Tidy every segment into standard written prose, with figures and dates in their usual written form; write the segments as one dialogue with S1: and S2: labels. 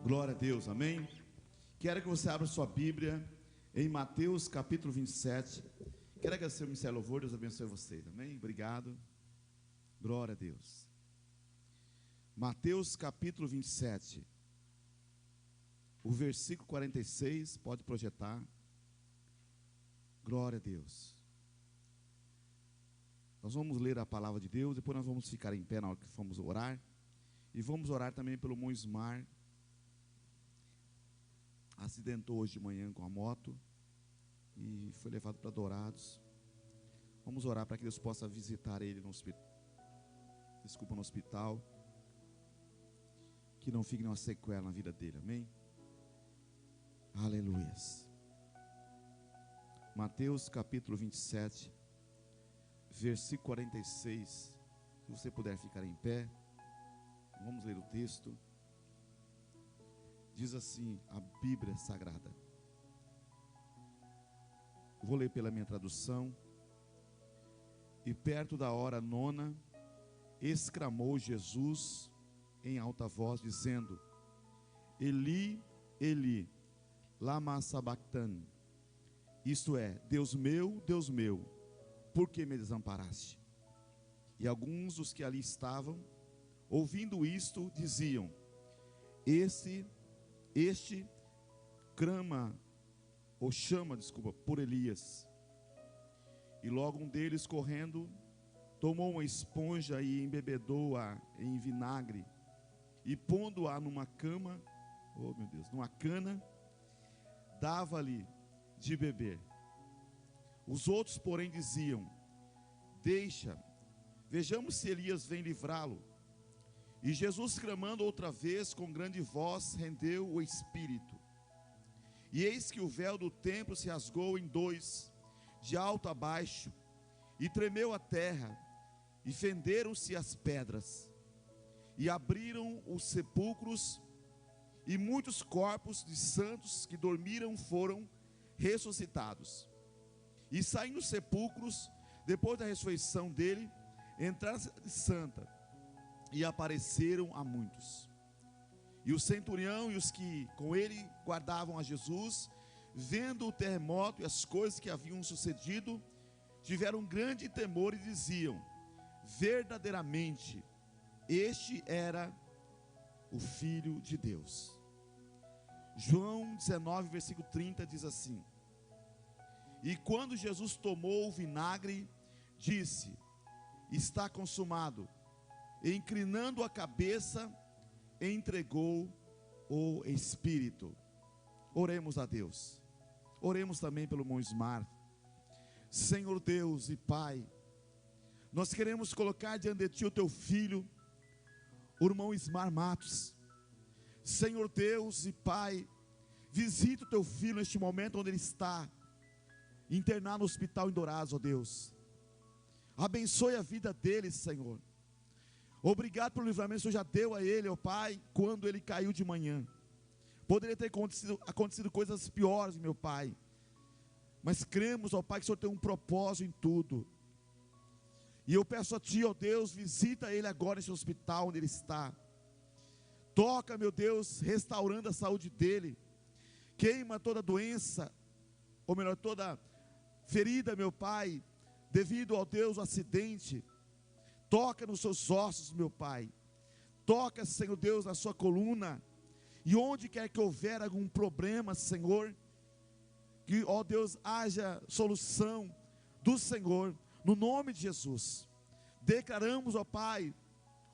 S1: Glória a Deus, amém? Quero que você abra sua Bíblia em Mateus capítulo 27. Quero agradecer o Ministério Louvor, Deus abençoe vocês, amém? Obrigado, glória a Deus. Mateus capítulo 27, o versículo 46, pode projetar. Glória a Deus. Nós vamos ler a palavra de Deus, depois nós vamos ficar em pé na hora que formos orar. E vamos orar também pelo irmão Ismar. Acidentou hoje de manhã com a moto e foi levado para Dourados. Vamos orar para que Deus possa visitar ele no hospital. Que não fique nenhuma sequela na vida dele, amém? Aleluias. Mateus capítulo 27, versículo 46. Se você puder ficar em pé, vamos ler o texto. Diz assim a Bíblia Sagrada. Vou ler pela minha tradução. E perto da hora nona, exclamou Jesus em alta voz, dizendo: Eli, Eli, lama sabachthani. Isto é, Deus meu, por que me desamparaste? E alguns dos que ali estavam, ouvindo isto, diziam: Este chama por Elias. E logo um deles, correndo, tomou uma esponja e embebedou-a em vinagre, e pondo-a numa cama, numa cana, dava-lhe de beber. Os outros, porém, diziam: Deixa, vejamos se Elias vem livrá-lo. E Jesus, clamando outra vez com grande voz, rendeu o espírito. E eis que o véu do templo se rasgou em dois, de alto a baixo, e tremeu a terra, e fenderam-se as pedras, e abriram os sepulcros, e muitos corpos de santos que dormiram foram ressuscitados. E saindo os sepulcros, depois da ressurreição dele, entraram na cidade santa, e apareceram a muitos. E o centurião e os que com ele guardavam a Jesus, vendo o terremoto e as coisas que haviam sucedido, tiveram grande temor e diziam: verdadeiramente, este era o Filho de Deus. João 19, versículo 30 diz assim: E quando Jesus tomou o vinagre, disse: Está consumado. E inclinando a cabeça, entregou o Espírito. Oremos a Deus. Oremos também pelo irmão Ismar. Senhor Deus e Pai, nós queremos colocar diante de Ti o Teu Filho, o irmão Ismar Matos. Senhor Deus e Pai, visita o Teu Filho neste momento onde ele está, internado no hospital em Dourados, ó Deus. Abençoe a vida dele, Senhor. Obrigado pelo livramento que o Senhor já deu a ele, ó Pai, quando ele caiu de manhã. Poderia ter acontecido coisas piores, meu Pai, mas cremos, ó Pai, que o Senhor tem um propósito em tudo. E eu peço a Ti, ó Deus, visita ele agora nesse hospital onde ele está. Toca, meu Deus, restaurando a saúde dele. Queima toda doença, ou melhor, toda ferida, meu Pai, devido ao Deus, o acidente. Toca nos seus ossos, meu Pai. Toca, Senhor Deus, na sua coluna. E onde quer que houver algum problema, Senhor, que, ó Deus, haja solução do Senhor, no nome de Jesus. Declaramos, ó Pai,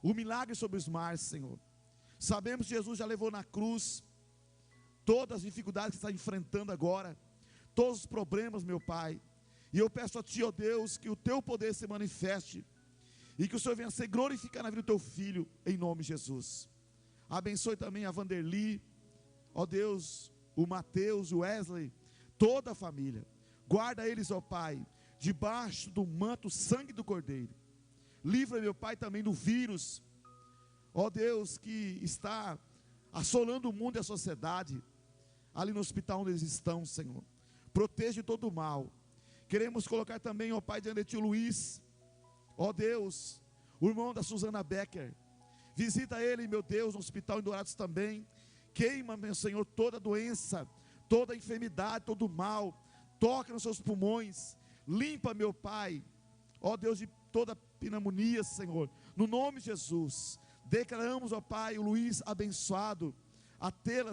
S1: o milagre sobre os mares, Senhor. Sabemos que Jesus já levou na cruz todas as dificuldades que está enfrentando agora, todos os problemas, meu Pai. E eu peço a Ti, ó Deus, que o Teu poder se manifeste, e que o Senhor venha ser glorificado na vida do Teu Filho, em nome de Jesus. Abençoe também a Vanderly, ó Deus, o Mateus, o Wesley, toda a família. Guarda eles, ó Pai, debaixo do manto sangue do Cordeiro. Livra, meu Pai, também do vírus, ó Deus, que está assolando o mundo e a sociedade, ali no hospital onde eles estão, Senhor. Proteja de todo o mal. Queremos colocar também, ó Pai, diante de Ti o Luiz, ó Deus, o irmão da Susana Becker. Visita ele, meu Deus, no hospital em Dourados também. Queima, meu Senhor, toda doença, toda enfermidade, todo mal. Toca nos seus pulmões. Limpa, meu Pai, ó Deus, de toda pneumonia, Senhor. No nome de Jesus. Declaramos, ó Pai, o Luiz abençoado. A Tera,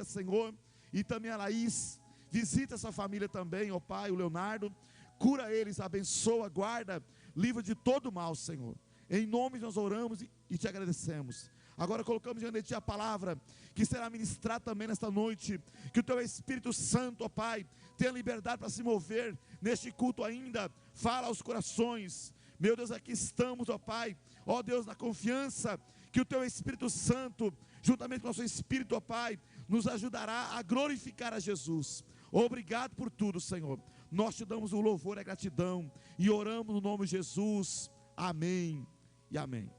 S1: Senhor. E também a Laís. Visita essa família também, ó Pai, o Leonardo. Cura eles, abençoa, guarda. Livra de todo mal, Senhor. Em nome de nós oramos e te agradecemos. Agora colocamos diante de Ti a palavra que será ministrada também nesta noite. Que o Teu Espírito Santo, ó Pai, tenha liberdade para se mover neste culto ainda. Fala aos corações. Meu Deus, aqui estamos, ó Pai. Ó Deus, na confiança que o Teu Espírito Santo, juntamente com o nosso Espírito, ó Pai, nos ajudará a glorificar a Jesus. Obrigado por tudo, Senhor. Nós Te damos o louvor e a gratidão. E oramos no nome de Jesus. Amém e amém.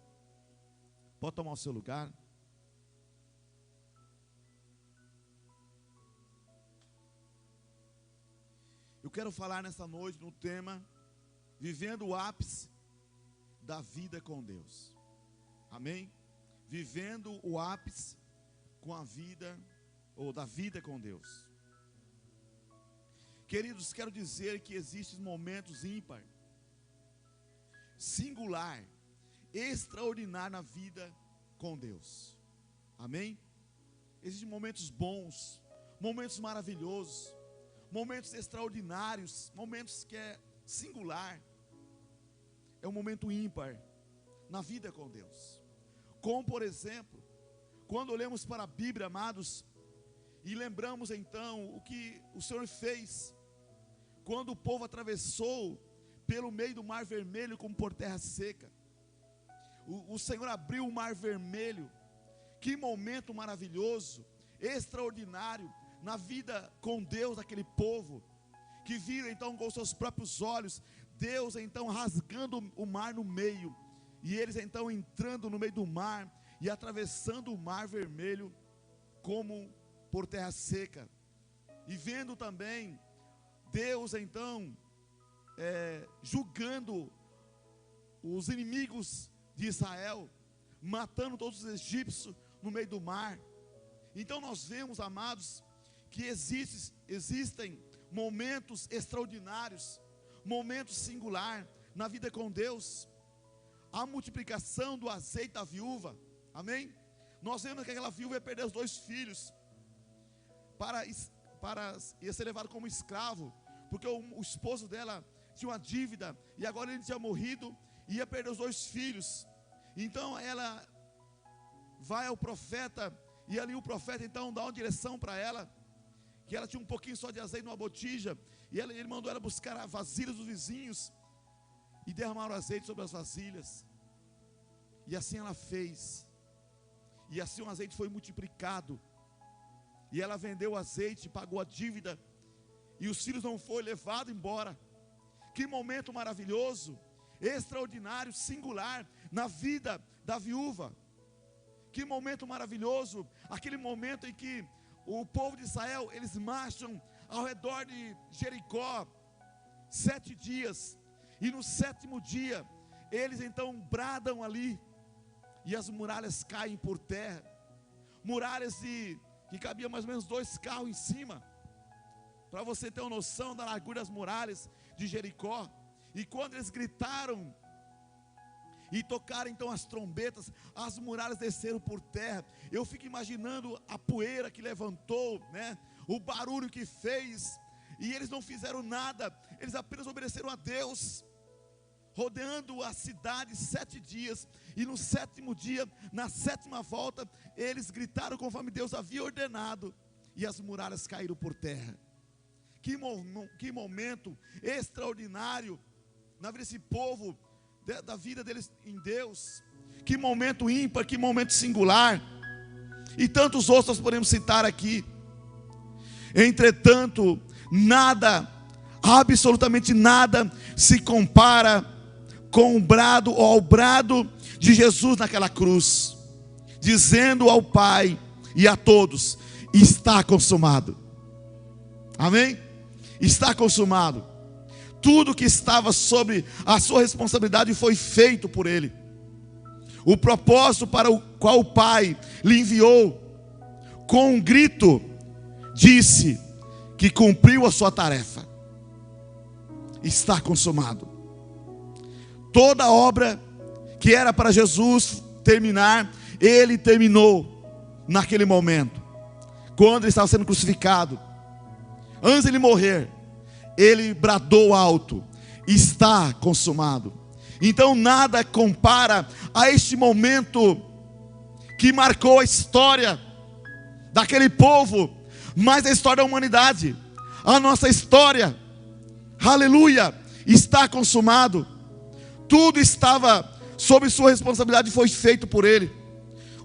S1: Pode tomar o seu lugar. Eu quero falar nessa noite no tema vivendo o ápice da vida com Deus. Amém? Vivendo o ápice com a vida, ou da vida com Deus. Queridos, quero dizer que existem momentos ímpar, singular, extraordinário na vida com Deus. Amém? Existem momentos bons, momentos maravilhosos, momentos extraordinários, momentos que é singular. É um momento ímpar na vida com Deus. Como, por exemplo, quando olhamos para a Bíblia, amados, e lembramos então o que o Senhor fez quando o povo atravessou pelo meio do Mar Vermelho como por terra seca. O Senhor abriu o Mar Vermelho. Que momento maravilhoso, extraordinário na vida com Deus daquele povo, que viram então com seus próprios olhos Deus então rasgando o mar no meio, e eles então entrando no meio do mar e atravessando o Mar Vermelho como por terra seca. E vendo também Deus então julgando os inimigos de Israel, matando todos os egípcios no meio do mar. Então nós vemos, amados, que existem momentos extraordinários, momentos singulares na vida com Deus. A multiplicação do azeite da viúva, amém? Nós vemos que aquela viúva ia perder os 2 filhos, ia ser levado como escravo, porque o esposo dela tinha uma dívida, e agora ele tinha morrido, e ia perder os 2 filhos. Então ela vai ao profeta, e ali o profeta então dá uma direção para ela, que ela tinha um pouquinho só de azeite numa botija, e ele mandou ela buscar as vasilhas dos vizinhos, e derramaram azeite sobre as vasilhas, e assim ela fez, e assim o azeite foi multiplicado, e ela vendeu o azeite, pagou a dívida, e os filhos não foram levados embora. Que momento maravilhoso, extraordinário, singular na vida da viúva. Que momento maravilhoso, aquele momento em que o povo de Israel, eles marcham ao redor de Jericó 7 dias, e no 7º dia eles então bradam ali, e as muralhas caem por terra, muralhas que cabia mais ou menos 2 carros em cima, para você ter uma noção da largura das muralhas de Jericó. E quando eles gritaram e tocaram então as trombetas, as muralhas desceram por terra. Eu fico imaginando a poeira que levantou, né? O barulho que fez, e eles não fizeram nada, eles apenas obedeceram a Deus, rodeando a cidade 7 dias, e no 7º dia, na 7ª volta, eles gritaram conforme Deus havia ordenado, e as muralhas caíram por terra. Que momento extraordinário na vida desse povo, da vida deles em Deus. Que momento ímpar, que momento singular. E tantos outros nós podemos citar aqui. Entretanto, nada, absolutamente nada se compara com o brado, ou ao brado de Jesus naquela cruz, dizendo ao Pai e a todos: está consumado. Amém? Está consumado. Tudo que estava sobre a sua responsabilidade foi feito por Ele. O propósito para o qual o Pai lhe enviou com um grito, disse que cumpriu a sua tarefa. Está consumado. Toda a obra que era para Jesus terminar, ele terminou naquele momento. Quando ele estava sendo crucificado, antes de ele morrer, ele bradou alto: está consumado. Então nada compara a este momento que marcou a história daquele povo, mas a história da humanidade, a nossa história. Aleluia, está consumado. Tudo estava sob sua responsabilidade e foi feito por ele.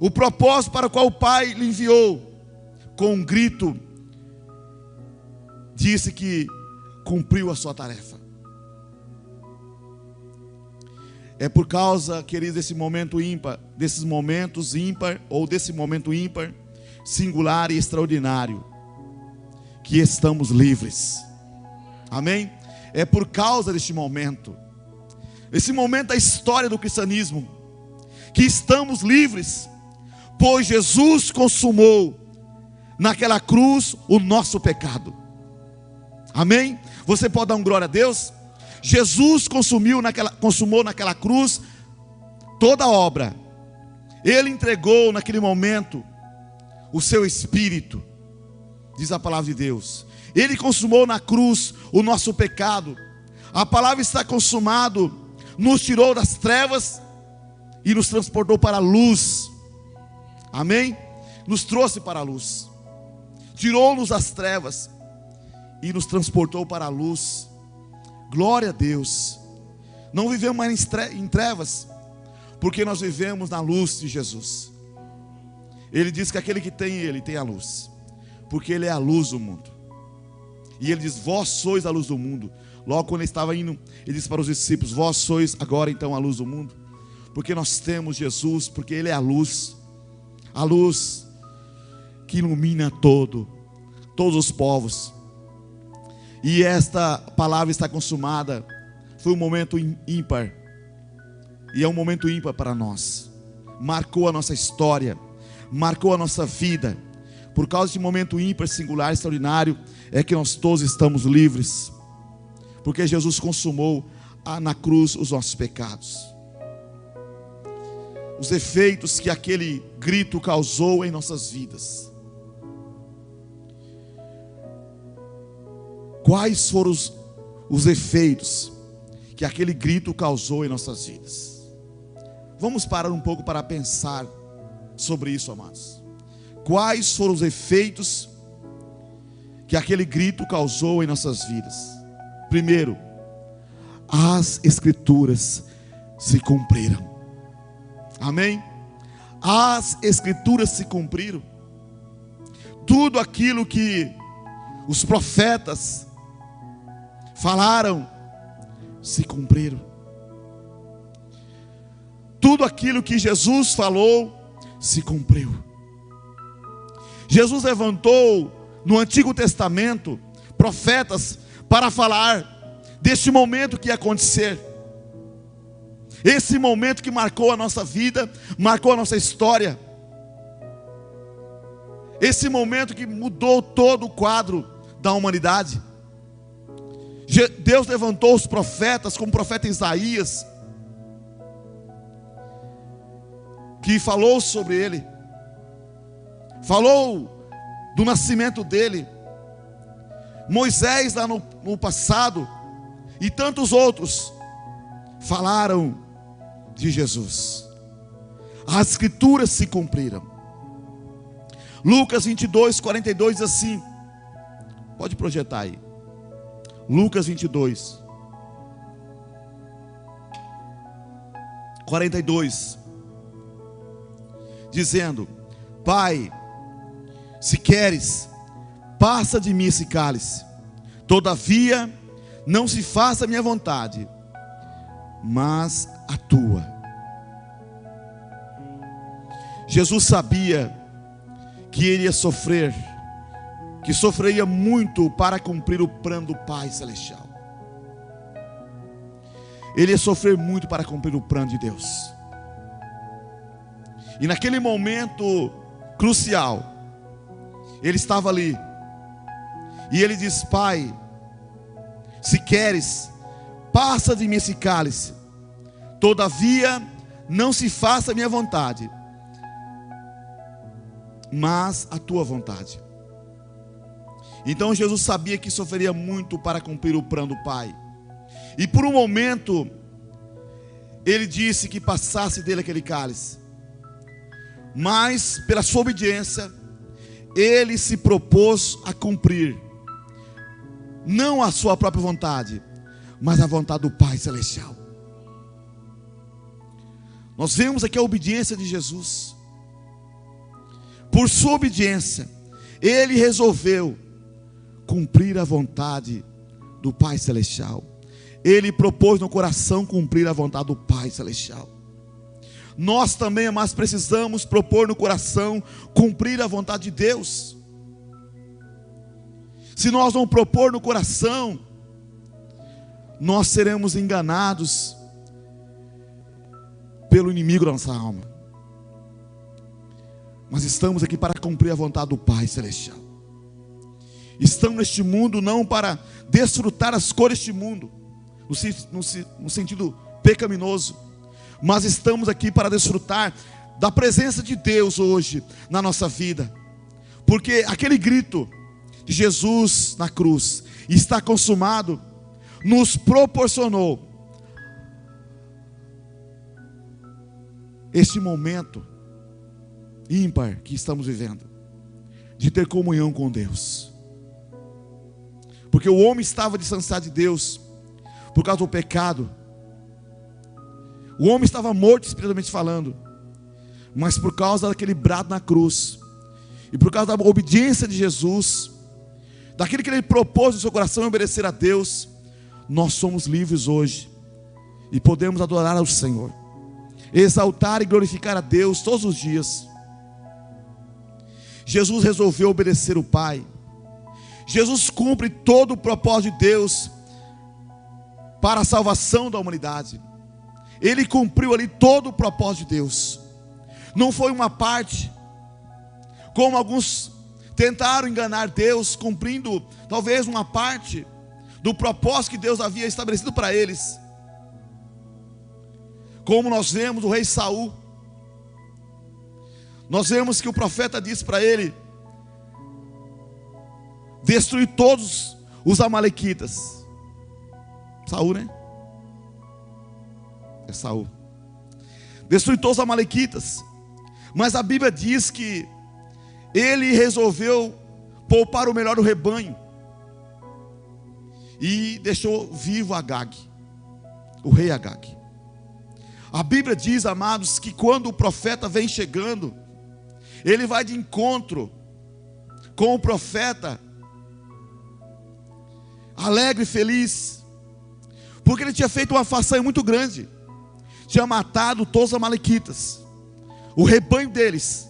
S1: O propósito para o qual o Pai lhe enviou, com um grito, disse que cumpriu a sua tarefa. É por causa, queridos, desse momento ímpar, desses momentos ímpar, ou desse momento ímpar, singular e extraordinário, que estamos livres. Amém? É por causa deste momento, esse momento da história do cristianismo, que estamos livres, pois Jesus consumou naquela cruz o nosso pecado. Amém? Você pode dar um glória a Deus? Jesus consumou naquela cruz toda a obra. Ele entregou naquele momento o seu espírito, diz a palavra de Deus. Ele consumou na cruz o nosso pecado. A palavra está consumado, nos tirou das trevas e nos transportou para a luz. Amém? Nos trouxe para a luz, tirou-nos das trevas e nos transportou para a luz. Glória a Deus. Não vivemos mais em trevas, porque nós vivemos na luz de Jesus. Ele diz que aquele que tem Ele tem a luz, porque Ele é a luz do mundo. E Ele diz: vós sois a luz do mundo. Logo quando Ele estava indo, Ele disse para os discípulos: vós sois agora então a luz do mundo. Porque nós temos Jesus, porque Ele é a luz que ilumina todos os povos. E esta palavra está consumada. Foi um momento ímpar, e é um momento ímpar para nós. Marcou a nossa história, marcou a nossa vida. Por causa desse momento ímpar, singular, extraordinário, é que nós todos estamos livres, porque Jesus consumou na cruz os nossos pecados. Os efeitos que aquele grito causou em nossas vidas. Quais foram os efeitos que aquele grito causou em nossas vidas? Vamos parar um pouco para pensar sobre isso, amados. Quais foram os efeitos que aquele grito causou em nossas vidas? Primeiro, as Escrituras se cumpriram. Amém? As Escrituras se cumpriram. Tudo aquilo que os profetas falaram, se cumpriram. Tudo aquilo que Jesus falou, se cumpriu. Jesus levantou no Antigo Testamento profetas para falar deste momento que ia acontecer. Esse momento que marcou a nossa vida, marcou a nossa história. Esse momento que mudou todo o quadro da humanidade. Deus levantou os profetas, como o profeta Isaías, que falou sobre ele, falou do nascimento dele. Moisés lá no passado, e tantos outros, falaram de Jesus. As Escrituras se cumpriram. Lucas 22, 42 diz assim, pode projetar aí. Lucas 22, 42, dizendo: Pai, se queres, passa de mim esse cálice, todavia não se faça a minha vontade, mas a tua. Jesus sabia que ele ia sofrer, que sofreria muito para cumprir o plano do Pai Celestial. Ele ia sofrer muito para cumprir o plano de Deus. E naquele momento crucial, Ele estava ali. E ele diz: Pai, se queres, passa de mim esse cálice. Todavia, não se faça a minha vontade, mas a tua vontade. Então Jesus sabia que sofreria muito para cumprir o plano do Pai. E por um momento, ele disse que passasse dele aquele cálice. Mas, pela sua obediência, ele se propôs a cumprir, não a sua própria vontade, mas a vontade do Pai Celestial. Nós vemos aqui a obediência de Jesus. Por sua obediência, ele resolveu cumprir a vontade do Pai Celestial. Ele propôs no coração cumprir a vontade do Pai Celestial. Nós também, amados, precisamos propor no coração cumprir a vontade de Deus. Se nós não propor no coração, nós seremos enganados pelo inimigo da nossa alma. Mas estamos aqui para cumprir a vontade do Pai Celestial. Estamos neste mundo não para desfrutar as cores deste mundo, no sentido pecaminoso, mas estamos aqui para desfrutar da presença de Deus hoje na nossa vida. Porque aquele grito de Jesus na cruz, está consumado, nos proporcionou este momento ímpar que estamos vivendo, de ter comunhão com Deus. Porque o homem estava distanciado de Deus por causa do pecado. O homem estava morto espiritualmente falando, mas por causa daquele brado na cruz, e por causa da obediência de Jesus, daquilo que ele propôs no seu coração, obedecer a Deus, nós somos livres hoje e podemos adorar ao Senhor, exaltar e glorificar a Deus todos os dias. Jesus resolveu obedecer o Pai. Jesus cumpre todo o propósito de Deus para a salvação da humanidade. Ele cumpriu ali todo o propósito de Deus. Não foi uma parte, como alguns tentaram enganar Deus, cumprindo talvez uma parte do propósito que Deus havia estabelecido para eles. Como nós vemos o rei Saul, nós vemos que o profeta disse para ele: destruir todos os amalequitas. Saul, né? É Saul. Destruir todos os amalequitas. Mas a Bíblia diz que ele resolveu poupar o melhor do rebanho e deixou vivo Agag, o rei Agag. A Bíblia diz, amados, que quando o profeta vem chegando, ele vai de encontro com o profeta, alegre e feliz, porque ele tinha feito uma façanha muito grande, tinha matado todos os amalequitas, o rebanho deles.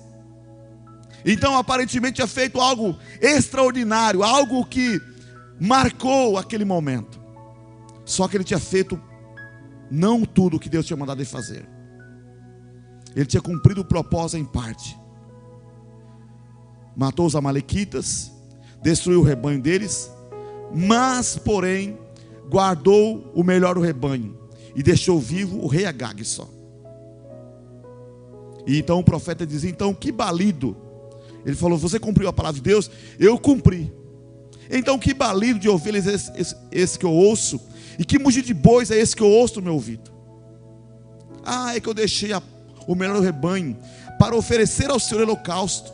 S1: Então aparentemente tinha feito algo extraordinário, algo que marcou aquele momento. Só que ele tinha feito não tudo o que Deus tinha mandado ele fazer. Ele tinha cumprido o propósito em parte. Matou os amalequitas, destruiu o rebanho deles, mas porém guardou o melhor do rebanho e deixou vivo o rei Agag só. E então o profeta dizia: então que balido. Ele falou: você cumpriu a palavra de Deus? Eu cumpri. Então que balido de ovelhas é esse que eu ouço? E que mugido de bois é esse que eu ouço no meu ouvido? Ah, é que eu deixei o melhor do rebanho para oferecer ao Senhor holocausto.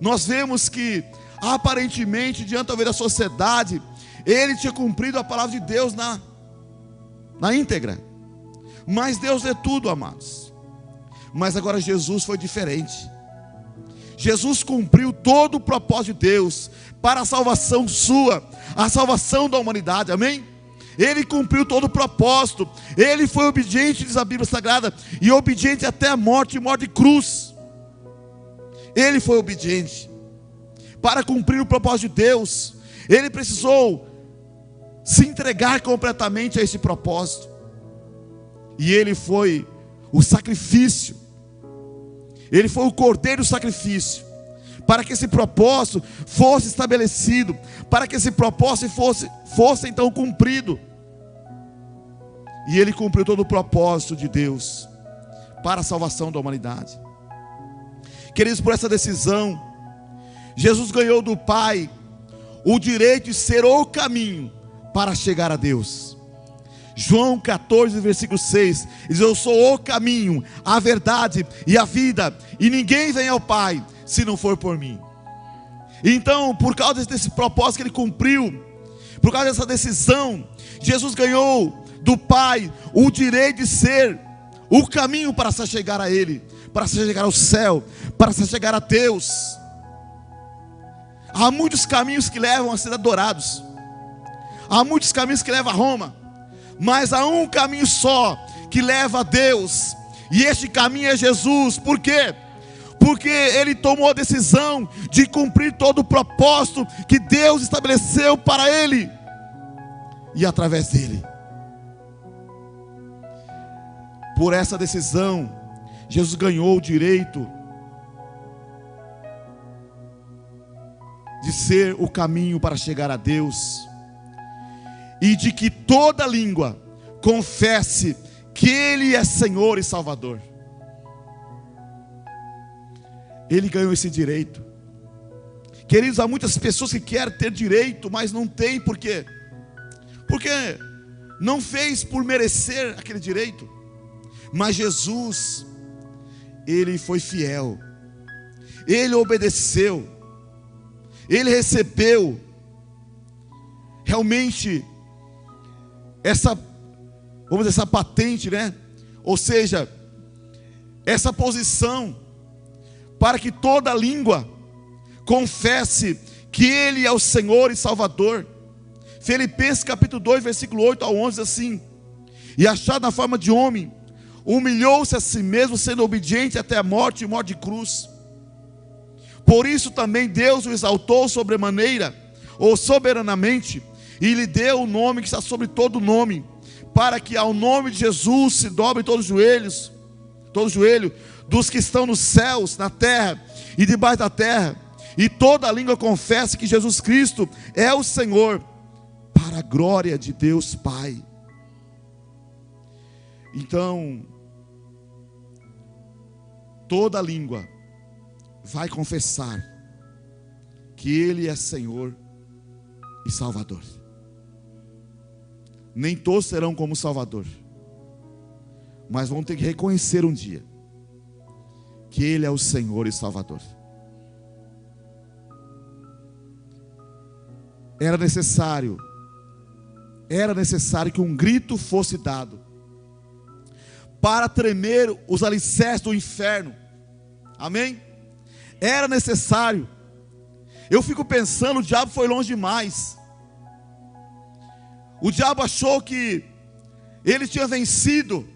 S1: Nós vemos que aparentemente, diante talvez da sociedade, ele tinha cumprido a palavra de Deus na íntegra. Mas Deus é tudo, amados. Mas agora Jesus foi diferente. Jesus cumpriu todo o propósito de Deus para a salvação sua, a salvação da humanidade, amém? Ele cumpriu todo o propósito. Ele foi obediente, diz a Bíblia Sagrada, e obediente até a morte, e morte de cruz. Ele foi obediente. Para cumprir o propósito de Deus, ele precisou se entregar completamente a esse propósito. E ele foi o sacrifício. Ele foi o cordeiro do sacrifício para que esse propósito fosse estabelecido, para que esse propósito fosse então cumprido. E Ele cumpriu todo o propósito de Deus para a salvação da humanidade. Queridos, por essa decisão, Jesus ganhou do Pai o direito de ser o caminho para chegar a Deus. João 14, versículo 6 diz: eu sou o caminho, a verdade e a vida, e ninguém vem ao Pai se não for por mim. Então, por causa desse propósito que Ele cumpriu, por causa dessa decisão, Jesus ganhou do Pai o direito de ser o caminho para se chegar a Ele, para se chegar ao céu, para se chegar a Deus. Há muitos caminhos que levam a ser adorados, há muitos caminhos que levam a Roma, mas há um caminho só que leva a Deus, e este caminho é Jesus. Por quê? Porque Ele tomou a decisão de cumprir todo o propósito que Deus estabeleceu para Ele, e através dele. Por essa decisão, Jesus ganhou o direito de ser o caminho para chegar a Deus, e de que toda língua confesse que Ele é Senhor e Salvador. Ele ganhou esse direito. Queridos, há muitas pessoas que querem ter direito, mas não tem. Por quê? Porque não fez por merecer aquele direito. Mas Jesus, Ele foi fiel, Ele obedeceu, Ele recebeu realmente essa, vamos dizer, essa patente, né? Ou seja, essa posição, para que toda língua confesse que Ele é o Senhor e Salvador. Filipenses capítulo 2, versículo 8 ao 11, assim: e achado na forma de homem, humilhou-se a si mesmo, sendo obediente até a morte e morte de cruz. Por isso também Deus o exaltou sobremaneira, ou soberanamente, e lhe deu o nome que está sobre todo nome, para que ao nome de Jesus se dobre todos os joelhos, todo joelho, dos que estão nos céus, na terra e debaixo da terra, e toda a língua confesse que Jesus Cristo é o Senhor, para a glória de Deus Pai. Então, toda língua vai confessar que Ele é Senhor e Salvador. Nem todos serão como Salvador, mas vão ter que reconhecer um dia que Ele é o Senhor e Salvador. Era necessário que um grito fosse dado para tremer os alicerces do inferno. Amém? Era necessário. Eu fico pensando, o diabo foi longe demais. O diabo achou que ele tinha vencido.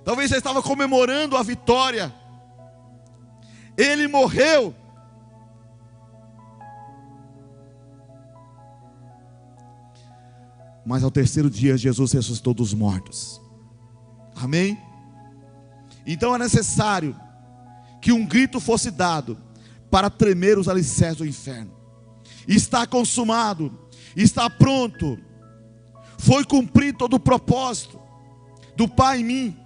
S1: Talvez já estava comemorando a vitória. Ele morreu. Mas ao terceiro dia Jesus ressuscitou dos mortos. Amém? Então é necessário que um grito fosse dado para tremer os alicerces do inferno. Está consumado, está pronto, foi cumprido todo o propósito do Pai em mim.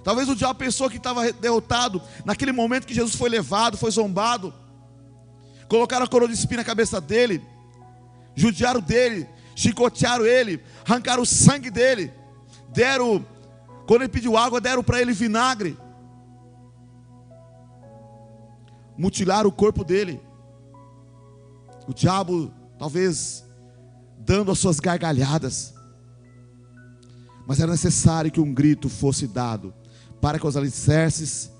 S1: Talvez o diabo pensou que estava derrotado naquele momento que Jesus foi levado, foi zombado, colocaram a coroa de espinho na cabeça dele, judiaram dele, chicotearam ele, arrancaram o sangue dele, deram, quando ele pediu água, deram para ele vinagre, mutilaram o corpo dele. O diabo talvez dando as suas gargalhadas, mas era necessário que um grito fosse dado para que os alicerces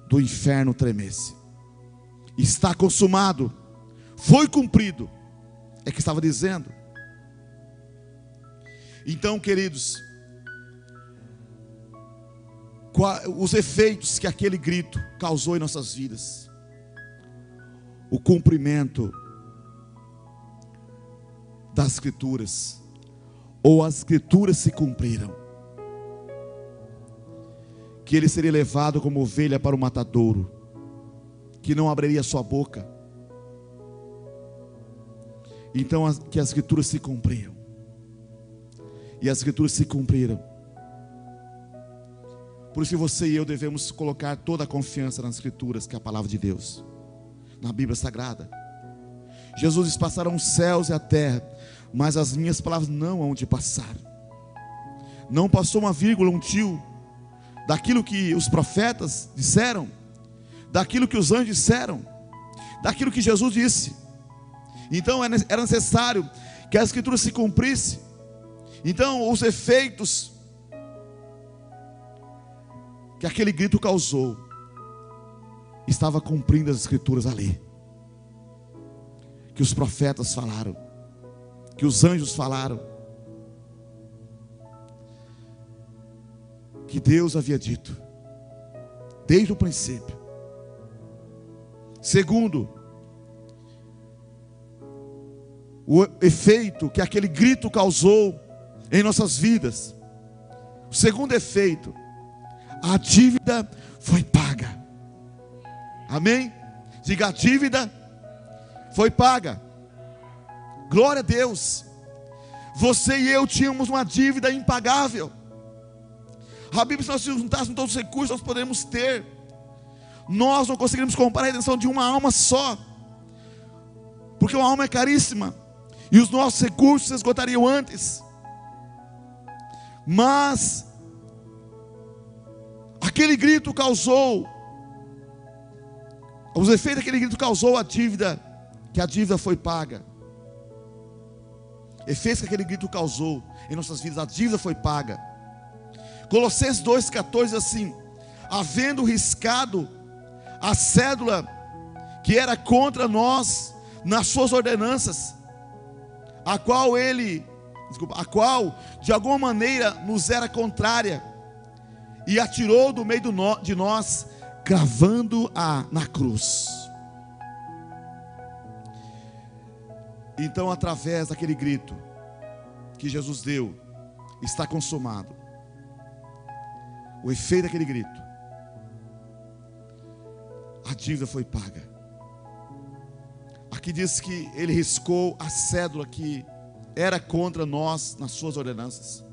S1: do inferno tremessem. Está consumado, foi cumprido, é que estava dizendo. Então, queridos, os efeitos que aquele grito causou em nossas vidas, o cumprimento das Escrituras, ou as Escrituras se cumpriram. que ele seria levado como ovelha para o matadouro, que não abriria sua boca. Então que as escrituras se cumpriram. E as escrituras se cumpriram. Por isso você e eu devemos colocar toda a confiança nas escrituras, que é a palavra de Deus, na Bíblia Sagrada. Jesus disse: passarão os céus e a terra, mas as minhas palavras não hão de passar. Não passou uma vírgula, um tio, daquilo que os profetas disseram, daquilo que os anjos disseram, daquilo que Jesus disse. Então era necessário que a escritura se cumprisse. Então os efeitos que aquele grito causou, estava cumprindo as escrituras ali, que os profetas falaram, que os anjos falaram, que Deus havia dito desde o princípio. Segundo, o efeito que aquele grito causou em nossas vidas. O segundo efeito: a dívida foi paga. Amém? Diga: a dívida foi paga. Glória a Deus. Você e eu tínhamos uma dívida impagável. A Bíblia, se nós juntássemos todos os recursos, nós poderíamos ter. Nós não conseguiríamos comprar a redenção de uma alma só, porque uma alma é caríssima, e os nossos recursos se esgotariam antes. Mas aquele grito causou, os efeitos daquele grito causou a dívida, que a dívida foi paga. Efeitos que aquele grito causou em nossas vidas, a dívida foi paga. Colossenses 2,14 diz assim: havendo riscado a cédula que era contra nós nas suas ordenanças, a qual de alguma maneira nos era contrária, e atirou do meio de nós, cravando-a na cruz. Então, através daquele grito que Jesus deu: está consumado. O efeito daquele grito, a dívida foi paga. Aqui diz que ele riscou a cédula que era contra nós nas suas ordenanças.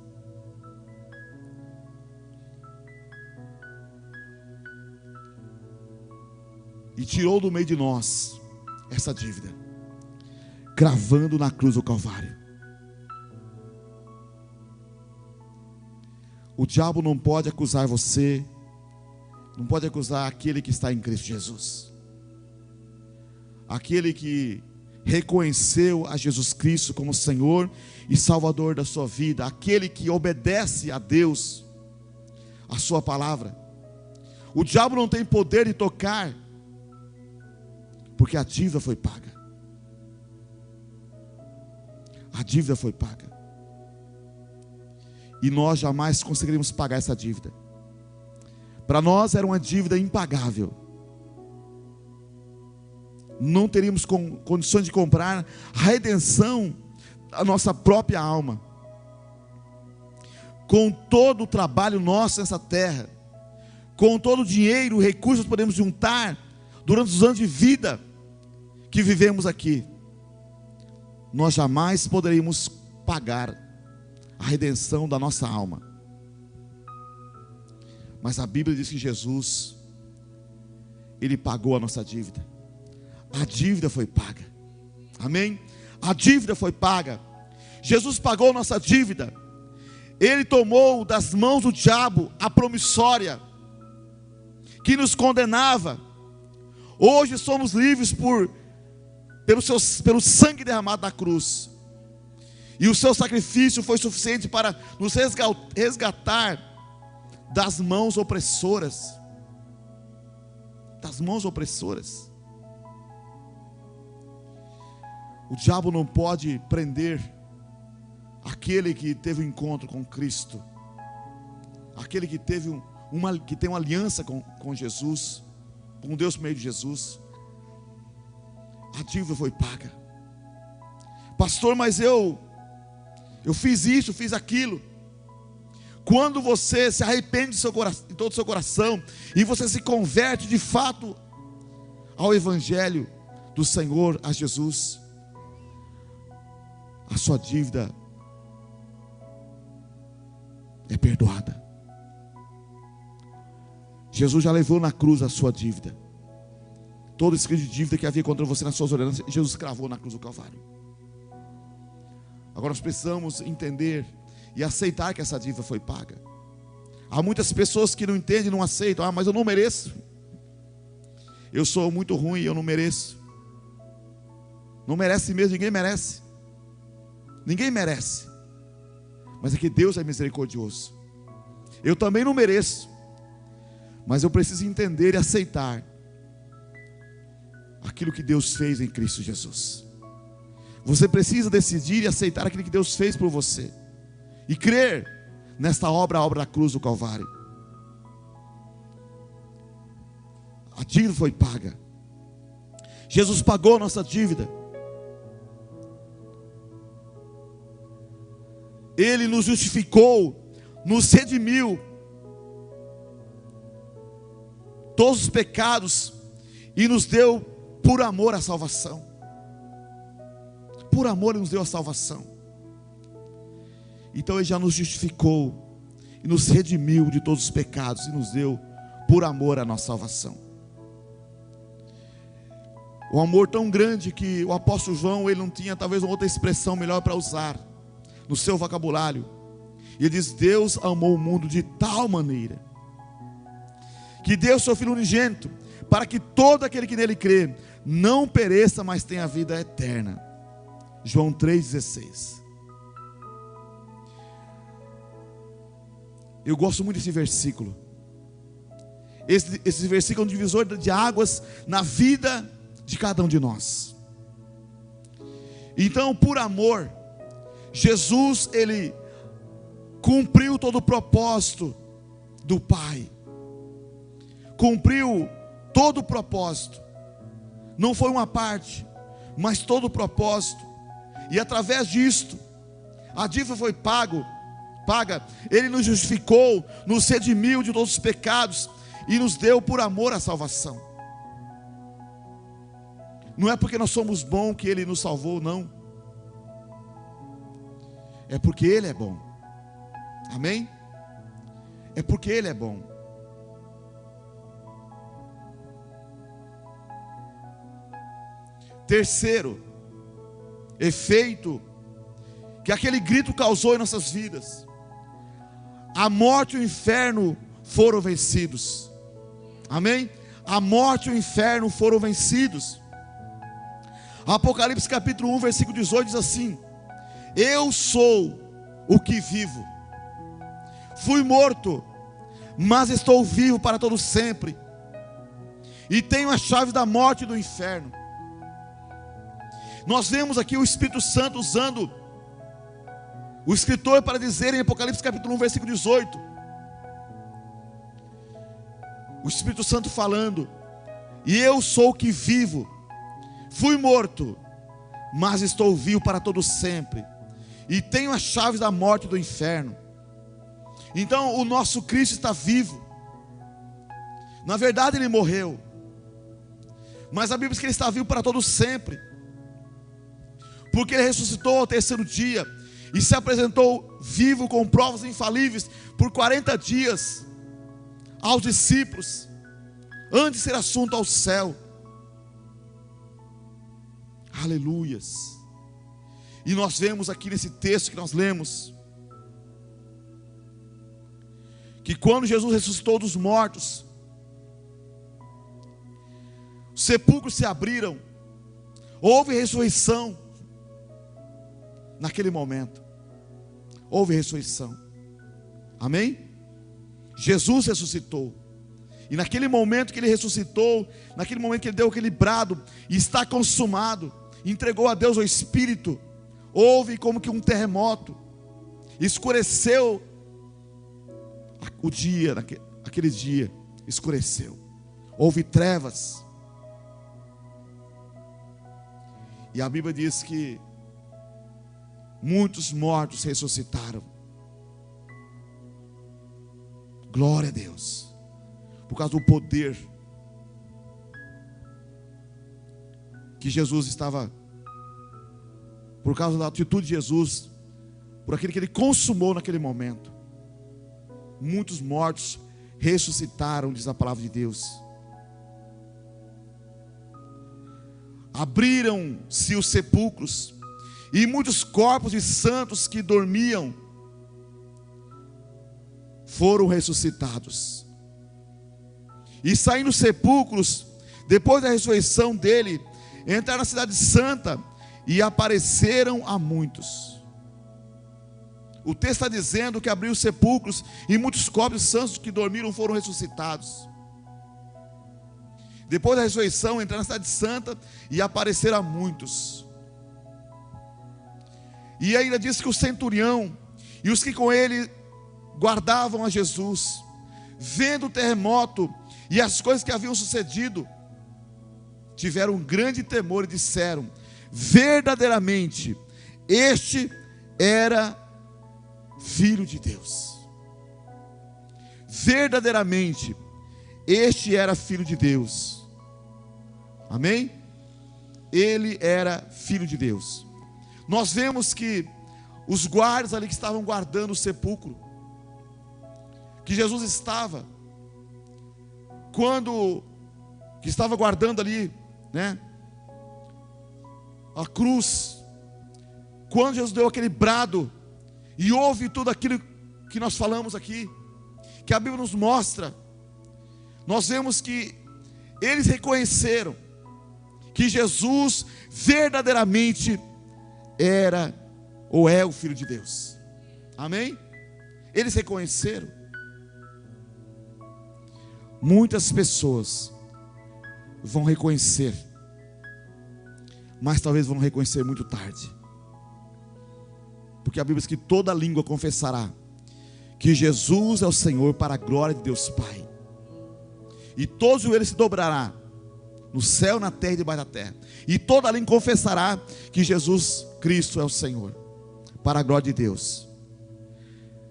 S1: E tirou do meio de nós essa dívida, cravando na cruz do Calvário. O diabo não pode acusar você, não pode acusar aquele que está em Cristo Jesus, aquele que reconheceu a Jesus Cristo como Senhor e Salvador da sua vida, aquele que obedece a Deus, a sua palavra. O diabo não tem poder de tocar, porque a dívida foi paga. A dívida foi paga. E nós jamais conseguiríamos pagar essa dívida. Para nós era uma dívida impagável. Não teríamos condições de comprar a redenção da nossa própria alma. Com todo o trabalho nosso nessa terra, com todo o dinheiro e recursos que podemos juntar durante os anos de vida que vivemos aqui, nós jamais poderíamos pagar a redenção da nossa alma. Mas a Bíblia diz que Jesus, Ele pagou a nossa dívida. A dívida foi paga. Amém? A dívida foi paga. Jesus pagou a nossa dívida. Ele tomou das mãos do diabo a promissória que nos condenava. Hoje somos livres pelo sangue derramado na cruz. E o seu sacrifício foi suficiente para nos resgatar das mãos opressoras. Das mãos opressoras. O diabo não pode prender aquele que teve um encontro com Cristo, aquele que teve que tem uma aliança com Jesus, com Deus por meio de Jesus. A dívida foi paga. Pastor, mas eu fiz isso, fiz aquilo. quando você se arrepende de todo o seu coração, e você se converte de fato ao Evangelho do Senhor, a Jesus, a sua dívida é perdoada. Jesus já levou na cruz a sua dívida. Todo escrito de dívida que havia contra você nas suas ordenanças, Jesus cravou na cruz do Calvário. Agora nós precisamos entender e aceitar que essa dívida foi paga. Há muitas pessoas que não entendem, não aceitam. Mas eu não mereço. Eu sou muito ruim, eu não mereço. Não merece mesmo, ninguém merece. Ninguém merece. Mas é que Deus é misericordioso. Eu também não mereço. Mas eu preciso entender e aceitar aquilo que Deus fez em Cristo Jesus. Você precisa decidir e aceitar aquilo que Deus fez por você. E crer nesta obra, a obra da cruz do Calvário. A dívida foi paga. Jesus pagou nossa dívida. Ele nos justificou, nos redimiu todos os pecados e nos deu por amor a salvação. Por amor Ele nos deu a salvação. Então Ele já nos justificou e nos redimiu de todos os pecados e nos deu por amor a nossa salvação. Um amor tão grande que o apóstolo João, ele não tinha talvez uma outra expressão melhor para usar no seu vocabulário. E ele diz: Deus amou o mundo de tal maneira que deu o seu Filho unigênito, para que todo aquele que nele crê não pereça, mas tenha vida eterna. João 3,16. Eu gosto muito desse versículo. Esse versículo é um divisor de águas na vida de cada um de nós. Então, por amor, Jesus, Ele cumpriu todo o propósito do Pai. Cumpriu todo o propósito. Não foi uma parte, mas todo o propósito. E através disto, a dívida foi paga. Ele nos justificou, nos redimiu de todos os pecados e nos deu por amor a salvação. Não é porque nós somos bons que Ele nos salvou, não. É porque Ele é bom. Amém? É porque Ele é bom. Terceiro efeito que aquele grito causou em nossas vidas: a morte e o inferno foram vencidos. Amém? A morte e o inferno foram vencidos. Apocalipse capítulo 1, versículo 18 diz assim: eu sou o que vivo. Fui morto, mas estou vivo para todo sempre. E tenho as chaves da morte e do inferno. Nós vemos aqui o Espírito Santo usando o escritor para dizer em Apocalipse capítulo 1, versículo 18. O Espírito Santo falando: e eu sou o que vivo. Fui morto, mas estou vivo para todo sempre. E tenho as chaves da morte e do inferno. Então o nosso Cristo está vivo. Na verdade Ele morreu, mas a Bíblia diz que Ele está vivo para todo sempre. Porque Ele ressuscitou ao terceiro dia e se apresentou vivo com provas infalíveis por 40 dias aos discípulos, antes de ser assunto ao céu. Aleluias. E nós vemos aqui nesse texto que nós lemos, que quando Jesus ressuscitou dos mortos, os sepulcros se abriram, houve ressurreição. Naquele momento houve ressurreição. Amém? Jesus ressuscitou. E naquele momento que Ele ressuscitou, naquele momento que Ele deu aquele brado, está consumado, entregou a Deus o Espírito, houve como que um terremoto, escureceu o dia, aquele dia escureceu, houve trevas. E a Bíblia diz que muitos mortos ressuscitaram. Glória a Deus. Por causa do poder que Jesus estava, por causa da atitude de Jesus, por aquilo que ele consumou naquele momento. Muitos mortos ressuscitaram, diz a palavra de Deus. Abriram-se os sepulcros, e muitos corpos de santos que dormiam foram ressuscitados. E saindo dos sepulcros, depois da ressurreição dele, entraram na cidade santa e apareceram a muitos. O texto está dizendo que abriu os sepulcros e muitos corpos de santos que dormiram foram ressuscitados. Depois da ressurreição, entraram na cidade santa e apareceram a muitos. E ainda diz que o centurião e os que com ele guardavam a Jesus, vendo o terremoto e as coisas que haviam sucedido, tiveram um grande temor e disseram: verdadeiramente, este era Filho de Deus. Verdadeiramente, este era Filho de Deus. Amém? Ele era Filho de Deus. Nós vemos que os guardas ali que estavam guardando o sepulcro, que Jesus estava, quando que estava guardando ali, né, a cruz, quando Jesus deu aquele brado, e houve tudo aquilo que nós falamos aqui, que a Bíblia nos mostra, nós vemos que eles reconheceram que Jesus verdadeiramente era ou é o Filho de Deus. Amém? Eles reconheceram. Muitas pessoas vão reconhecer, mas talvez vão reconhecer muito tarde, porque a Bíblia diz que toda língua confessará que Jesus é o Senhor, para a glória de Deus Pai, e todos os joelhos se dobrará, no céu, na terra e debaixo da terra, e toda língua confessará que Jesus Cristo é o Senhor, para a glória de Deus.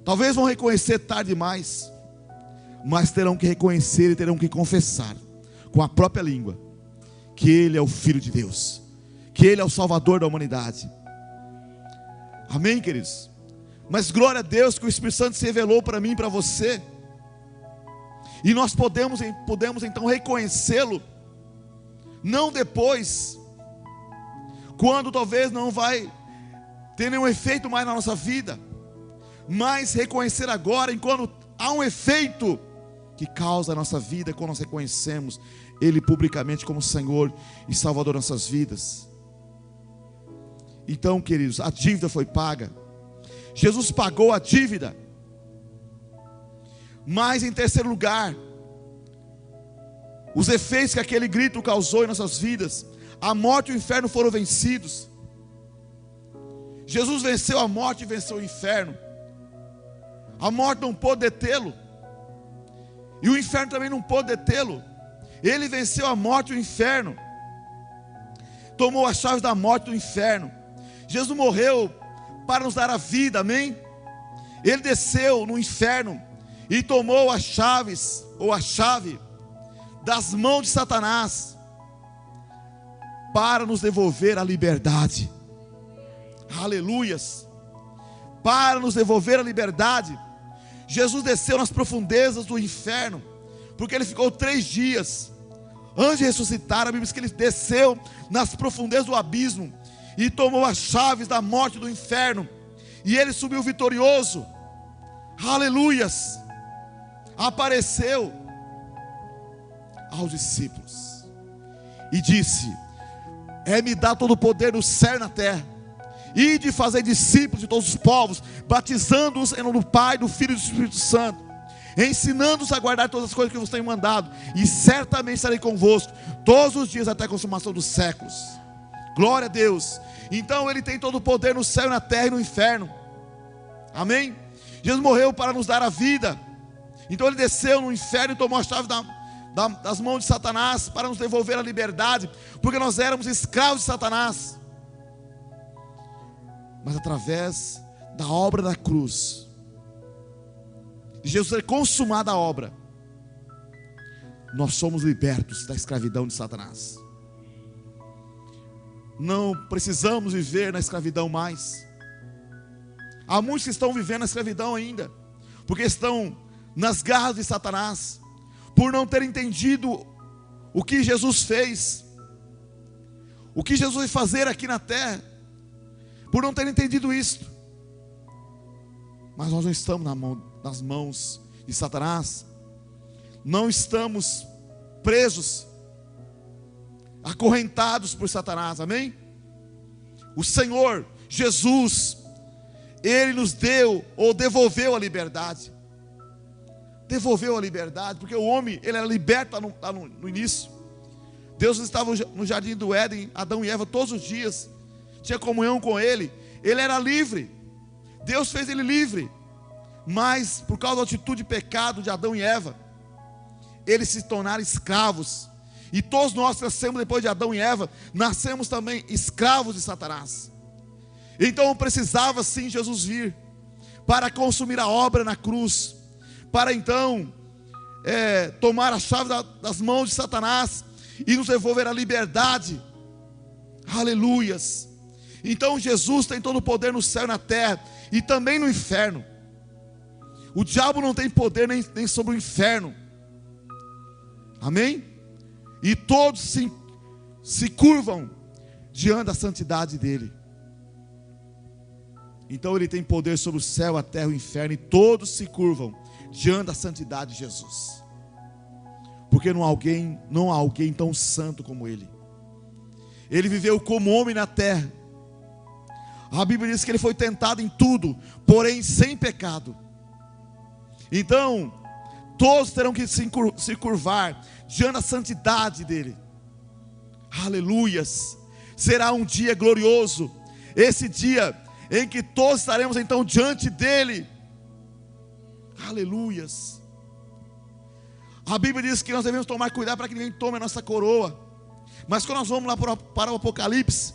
S1: Talvez vão reconhecer tarde demais, mas terão que reconhecer e terão que confessar com a própria língua que Ele é o Filho de Deus, que Ele é o Salvador da humanidade. Amém, queridos? Mas glória a Deus que o Espírito Santo se revelou para mim e para você, e nós podemos então reconhecê-lo, não depois, quando talvez não vai ter nenhum efeito mais na nossa vida, mas reconhecer agora, enquanto há um efeito que causa a nossa vida, quando nós reconhecemos Ele publicamente como Senhor e Salvador das nossas vidas. Então, queridos, a dívida foi paga, Jesus pagou a dívida. Mas em terceiro lugar, os efeitos que aquele grito causou em nossas vidas, a morte e o inferno foram vencidos. Jesus venceu a morte e venceu o inferno. A morte não pôde detê-lo, e o inferno também não pôde detê-lo. Ele venceu a morte e o inferno, tomou as chaves da morte e do inferno. Jesus morreu para nos dar a vida, amém? Ele desceu no inferno e tomou as chaves, ou a chave, das mãos de Satanás, para nos devolver a liberdade. Aleluias! Para nos devolver a liberdade. Jesus desceu nas profundezas do inferno, porque Ele ficou 3 dias antes de ressuscitar. A Bíblia diz que Ele desceu nas profundezas do abismo e tomou as chaves da morte e do inferno, e Ele subiu vitorioso. Aleluias! Apareceu aos discípulos e disse: é-me dado todo o poder no céu e na terra, e de fazer discípulos de todos os povos, batizando-os em nome do Pai, do Filho e do Espírito Santo, ensinando-os a guardar todas as coisas que vos tenho mandado, e certamente estarei convosco todos os dias até a consumação dos séculos. Glória a Deus. Então Ele tem todo o poder no céu, na terra e no inferno. Amém? Jesus morreu para nos dar a vida. Então Ele desceu no inferno e tomou a chave das mãos de Satanás, para nos devolver a liberdade, porque nós éramos escravos de Satanás. Mas através da obra da cruz, de Jesus ter consumado a obra, nós somos libertos da escravidão de Satanás. Não precisamos viver na escravidão mais. Há muitos que estão vivendo na escravidão ainda, porque estão nas garras de Satanás, por não ter entendido o que Jesus fez, o que Jesus vai fazer aqui na terra, por não ter entendido isto. Mas nós não estamos nas mãos de Satanás, não estamos presos, acorrentados por Satanás, amém? O Senhor Jesus, Ele nos deu ou devolveu a liberdade. Devolveu a liberdade, porque o homem, ele era liberto lá no início. Deus estava no jardim do Éden, Adão e Eva todos os dias, tinha comunhão com ele, ele era livre, Deus fez ele livre, mas por causa da atitude de pecado de Adão e Eva, eles se tornaram escravos, e todos nós que nascemos depois de Adão e Eva, nascemos também escravos de Satanás. Então precisava sim Jesus vir, para consumir a obra na cruz, para então tomar a chave das mãos de Satanás, e nos devolver a liberdade, aleluias. Então Jesus tem todo o poder no céu e na terra, e também no inferno. O diabo não tem poder nem sobre o inferno, amém? E todos se curvam diante da santidade dele. Então ele tem poder sobre o céu, a terra e o inferno, e todos se curvam diante da santidade de Jesus, porque não há alguém tão santo como ele. Ele viveu como homem na terra. A Bíblia diz que ele foi tentado em tudo, porém sem pecado. Então todos terão que se curvar diante da santidade dele, aleluias. Será um dia glorioso, esse dia em que todos estaremos então diante dele, aleluias. A Bíblia diz que nós devemos tomar cuidado para que ninguém tome a nossa coroa. Mas quando nós vamos lá para o Apocalipse,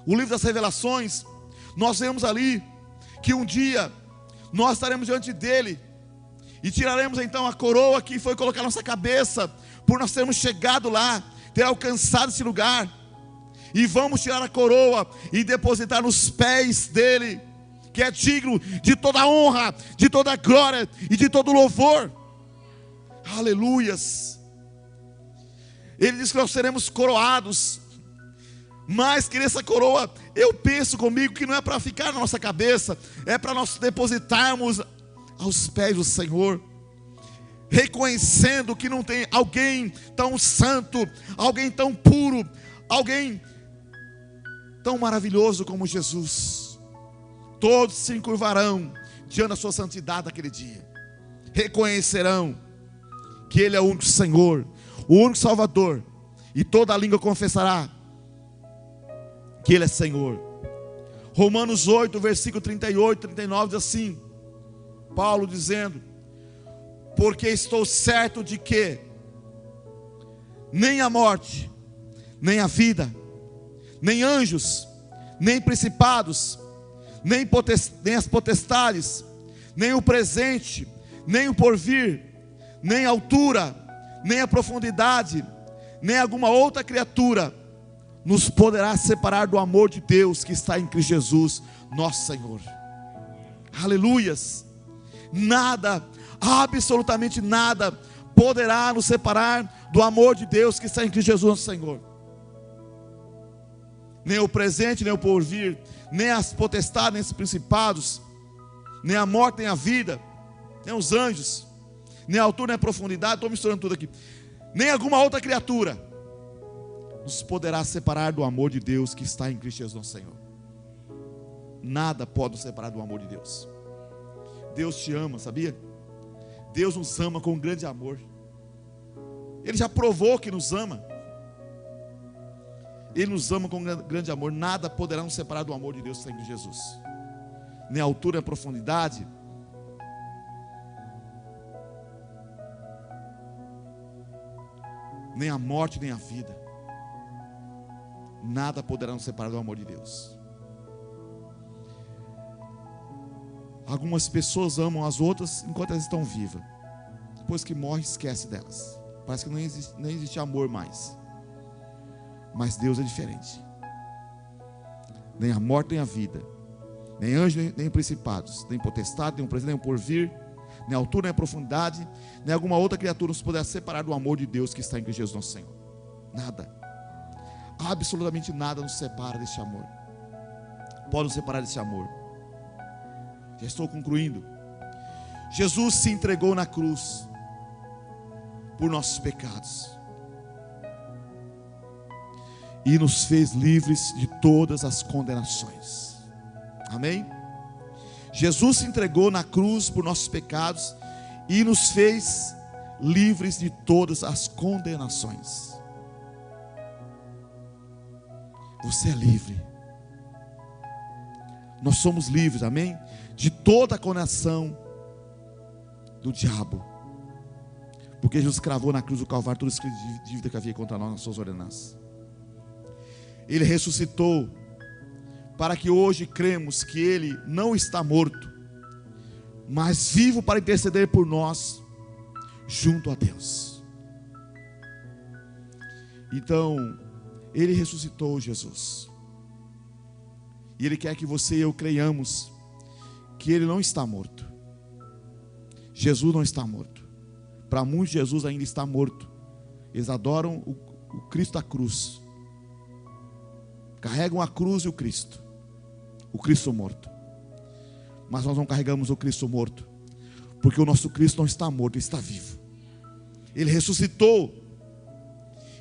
S1: o livro das revelações, nós vemos ali que um dia nós estaremos diante dele, e tiraremos então a coroa que foi colocada na nossa cabeça, por nós termos chegado lá, ter alcançado esse lugar, e vamos tirar a coroa e depositar nos pés dele, que é digno de toda honra, de toda glória e de todo louvor, aleluias. Ele diz que nós seremos coroados, mas que essa coroa, eu penso comigo que não é para ficar na nossa cabeça, é para nós depositarmos aos pés do Senhor, reconhecendo que não tem alguém tão santo, alguém tão puro, alguém tão maravilhoso como Jesus. Todos se encurvarão diante da sua santidade naquele dia, reconhecerão que Ele é o único Senhor, o único Salvador, e toda a língua confessará que Ele é Senhor. Romanos 8, versículo 38, 39 diz assim, Paulo dizendo: porque estou certo de que nem a morte, nem a vida, nem anjos, nem principados, nem as potestades, nem o presente, nem o porvir, nem a altura, nem a profundidade, nem alguma outra criatura nos poderá separar do amor de Deus que está em Cristo Jesus, nosso Senhor. Aleluias. Nada, absolutamente nada, poderá nos separar do amor de Deus que está em Cristo Jesus, nosso Senhor. Nem o presente, nem o porvir, nem as potestades, nem os principados, nem a morte, nem a vida, nem os anjos, nem a altura, nem a profundidade, estou misturando tudo aqui, nem alguma outra criatura nos poderá separar do amor de Deus que está em Cristo Jesus, nosso Senhor. Nada pode nos separar do amor de Deus. Deus te ama, sabia? Deus nos ama com um grande amor. Ele já provou que nos ama. Ele nos ama com um grande amor. Nada poderá nos separar do amor de Deus que está em Jesus. Nem a altura, nem a profundidade, nem a morte, nem a vida. Nada poderá nos separar do amor de Deus. Algumas pessoas amam as outras enquanto elas estão vivas. Depois que morre, esquece delas. Parece que nem existe amor mais. Mas Deus é diferente. Nem a morte, nem a vida, nem anjos, nem principados, nem potestade, nem o presente, nem o porvir, nem a altura, nem a profundidade, nem alguma outra criatura nos poderá separar do amor de Deus que está em Cristo Jesus nosso Senhor. Nada. Absolutamente nada nos separa desse amor. Pode nos separar desse amor. Já estou concluindo. Jesus se entregou na cruz por nossos pecados e nos fez livres de todas as condenações. Amém? Jesus se entregou na cruz por nossos pecados e nos fez livres de todas as condenações. Você é livre. Nós somos livres, amém? De toda a condenação do diabo. Porque Jesus cravou na cruz do Calvário toda a dívida que havia contra nós nas suas ordenanças. Ele ressuscitou para que hoje cremos que Ele não está morto, mas vivo para interceder por nós junto a Deus. Então, Ele ressuscitou Jesus. E Ele quer que você e eu creiamos que Ele não está morto. Jesus não está morto. Para muitos, Jesus ainda está morto. Eles adoram o Cristo da cruz. Carregam a cruz e o Cristo morto. Mas nós não carregamos o Cristo morto, porque o nosso Cristo não está morto, ele está vivo. Ele ressuscitou.